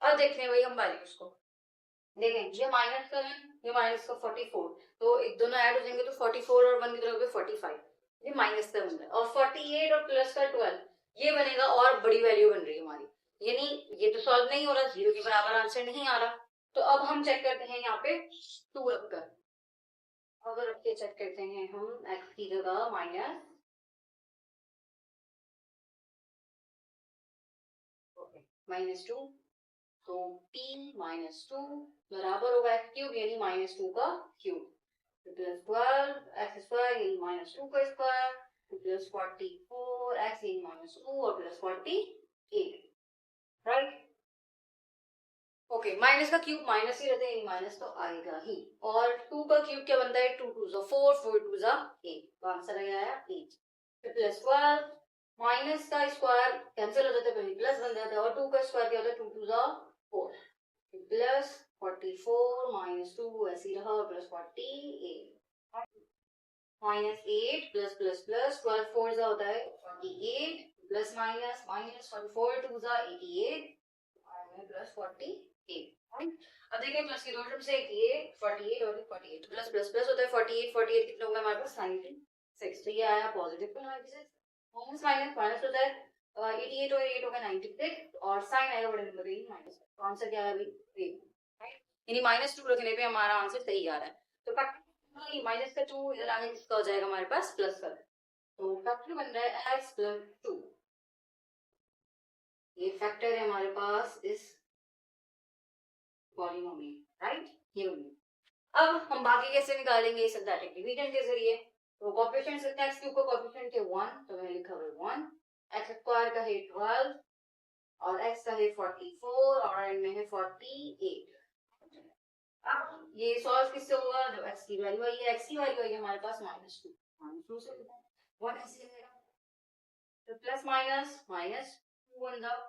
अब देखते हैं भाई हम वैल्यूज को, देखें ये माइनस का है, ये माइनस का 44, तो एक दोनों ऐड हो जाएंगे तो 44 और 1 कितना हो गया 45, ये माइनस का बन रहा है, और 48 और प्लस का 12 ये बनेगा और बड़ी वैल्यू बन रही है हमारी, यानी ये तो सॉल्व नहीं हो रहा, 0 के बराबर आंसर नहीं आ रहा। तो अब हम चेक करते हैं यहाँ पे 2 रखकर, अगर रख के चेक करते हैं हम x की जगह -2, तो p -2 बराबर होगा x क्यूब यानी -2 का क्यूब, प्लस 12 x स्क्वायर यानी -2 का स्क्वायर, प्लस 44 x यानी -2 और प्लस 48, राइट। ओके, माइनस का क्यूब माइनस ही रहता है, यानी माइनस तो आएगा ही, और 2 का क्यूब क्या बनता है 2 2 4 4 2 8, तो आंसर आया 8, फिर प्लस 12 माइनस का स्क्वायर कैंसिल हो जाता है, पहले प्लस बन जाता है, और 2 का स्क्वायर क्या होता है 2 2 4, प्लस 44 -2 ऐसे ही रहा, प्लस 48 -8 प्लस प्लस प्लस 12 4 जा होता है 48, प्लस माइनस माइनस 44 2 जा 88 और प्लस 48, अब देखिए प्लस की दो टर्म से ये 48 और 48, प्लस प्लस प्लस होता है 48 48 कितने होंगे हमारे पास 96, तो ये आया पॉजिटिव पर, माइनस माइनस माइनस होता है 88 और 8 होगा 96, और साइन आएगा बड़े नंबर का माइनस, तो आंसर क्या है भाई, यानी -2 रखने पे हमारा आंसर सही आ रहा है। तो फैक्टर माइनस का 2 इधर आगे किसका हो जाएगा हमारे पास प्लस का, तो फैक्टर बन रहा है x प्लस 2, ये फैक्टर है हमारे पास इस पॉलिनोमियल, राइट, ये अब हम बाकी कैसे निकालेंगे सिंथेटिक डिवीजन के जरिए, तो कोएफिशिएंट्स कितने x क्यूब का कोएफिशिएंट है 1, तो मैंने लिखा है 1, x स्क्वायर का है 12 और x का है 44 और n में है 48। अब ये सॉल्व किससे होगा, जब x की वैल्यू आई है, x की वैल्यू आई है हमारे पास -2 से 1 ऐसे आएगा, तो प्लस माइनस माइनस 2 बन जाओ,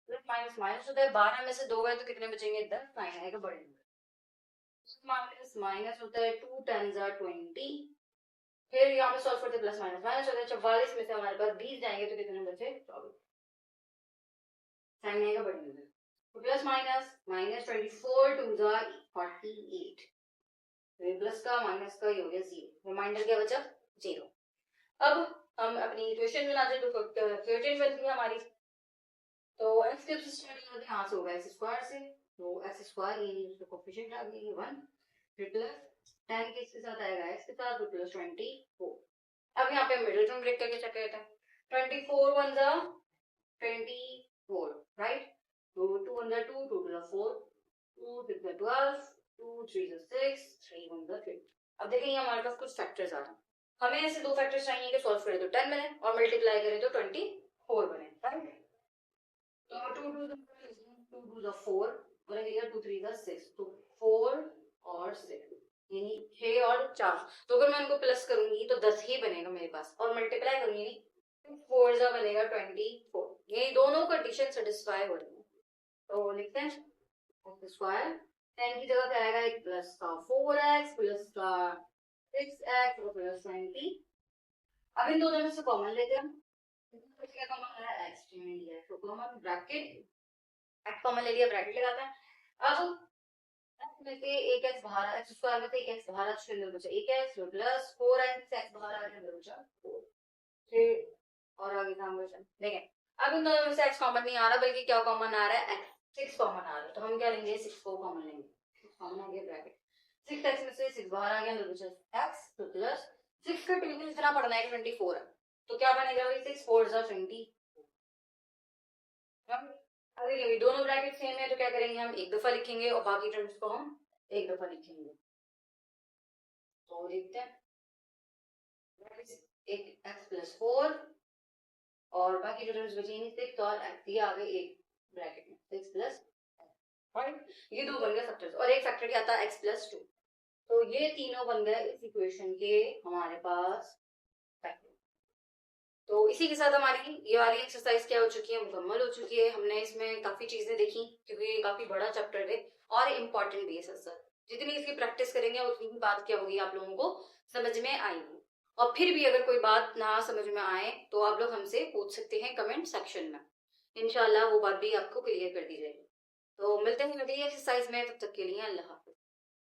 प्लस माइनस माइनस होता है 12 में से 2 गए तो कितने बचेंगे 10, साइन आएगा बड़े नंबर, माइनस माइनस होता है 2 10 20, फिर यहाँ पे सॉल्व करते प्लस माइनस माइनस होता है 44 में से हमारे पास 20 जाएंगे तो कितने बचे 24 साइन आएगा बड़ी नंबर तो plus minus minus 24 to the 48 plus का माइनस का ये हो गया 0 रिमाइंडर क्या बचा 0 अब हम अपनी इक्वेशन में लाते हैं तो क्वेश्चन बनती है हमारी तो x के सिस्टम में यहाँ से होगा x स्क्वायर से तो x स्क्वायर ये उसका कोएफिशिएंट आ गया 1 फिर प्लस 10 के इसके साथ आएगा x के साथ तो प्लस 24 अब यहाँ पे मिडिल टर्म ब्रेक करके चेक करते हैं 24 1 जा 24 राइट तो 2 1 जा 2 2 2 4 2 6 जा 12 2 3 जा 6 3 1 जा 3 अब देखिए हमारे पास कुछ फैक्टर्स आ रहे हैं हमें ऐसे दो फैक्टर्स चाहिए कि सॉल्व करें तो 10 बने और मल्टीप्लाई करें तो 24 बने राइट तो 2 2 2 2 4 और अगर 2 3 6 तो 4 और 6 यानी 6 और 4 तो अगर मैं इनको प्लस करूंगी तो 10 ही बनेगा मेरे पास और मल्टीप्लाई करूंगी नहीं 4 जा बनेगा 24 ये दोनों कंडीशन सेटिस्फाई हो रही है तो लिखते हैं x स्क्वायर 10 की जगह क्या आएगा एक प्लस का 4x प्लस का 6x और प्लस 20 अब इन दोनों में से कॉमन लेते हैं क्या कॉमन आ रहा है x लिया तो कॉमन ब्रैकेट x कॉमन ले लिया ब्रैकेट लगाते हैं अब x में से एक x बाहर x स्क्वायर में से एक x बाहर उसके अंदर बचा एक x प्लस 4x x बाहर आ गया अंदर बचा 4 फिर और आगे काम क्वेश्चन देखें अब इन दोनों में से x कॉमन नहीं आ रहा बल्कि क्या कॉमन आ रहा है x 6 कॉमन आ रहा है तो हम क्या लेंगे 6 को कॉमन लेंगे 6 कॉमन आ गया ब्रैकेट 6x में से 6 बाहर आ गया अंदर बचा x तो प्लस 6 का टेबल इतना पढ़ना है 24 है तो क्या बनेगा भाई 6 4 जा 20 अगर ये दोनों ब्रैकेट सेम है तो क्या करेंगे हम एक दफा लिखेंगे और बाकी टर्म्स को हम एक दफा लिखेंगे तो देखते हैं एक x प्लस 4 और बाकी जो टर्म्स बची 6 और x ये आ गए एक ब्रैकेट में 6 प्लस राइट ये दो बन गए फैक्टर्स और एक फैक्टर क्या था x प्लस 2 तो ये तीनों बन गए इस इक्वेशन के हमारे पास फैक्टर तो इसी के साथ हमारी ये वाली एक्सरसाइज क्या हो चुकी है मुकम्मल हो चुकी है हमने इसमें काफी चीजें देखी क्योंकि ये काफी बड़ा चैप्टर है और इम्पोर्टेंट भी है सर जितनी इसकी प्रैक्टिस करेंगे उतनी ही बात क्या होगी आप लोगों को समझ में आएगी और फिर भी अगर कोई बात ना समझ में आए तो आप लोग हमसे पूछ सकते हैं कमेंट सेक्शन में इंशाल्लाह वो बात भी आपको क्लियर कर दी जाएगी तो मिलते हैं अगली एक्सरसाइज में तब तक के लिए अल्लाह हाफिज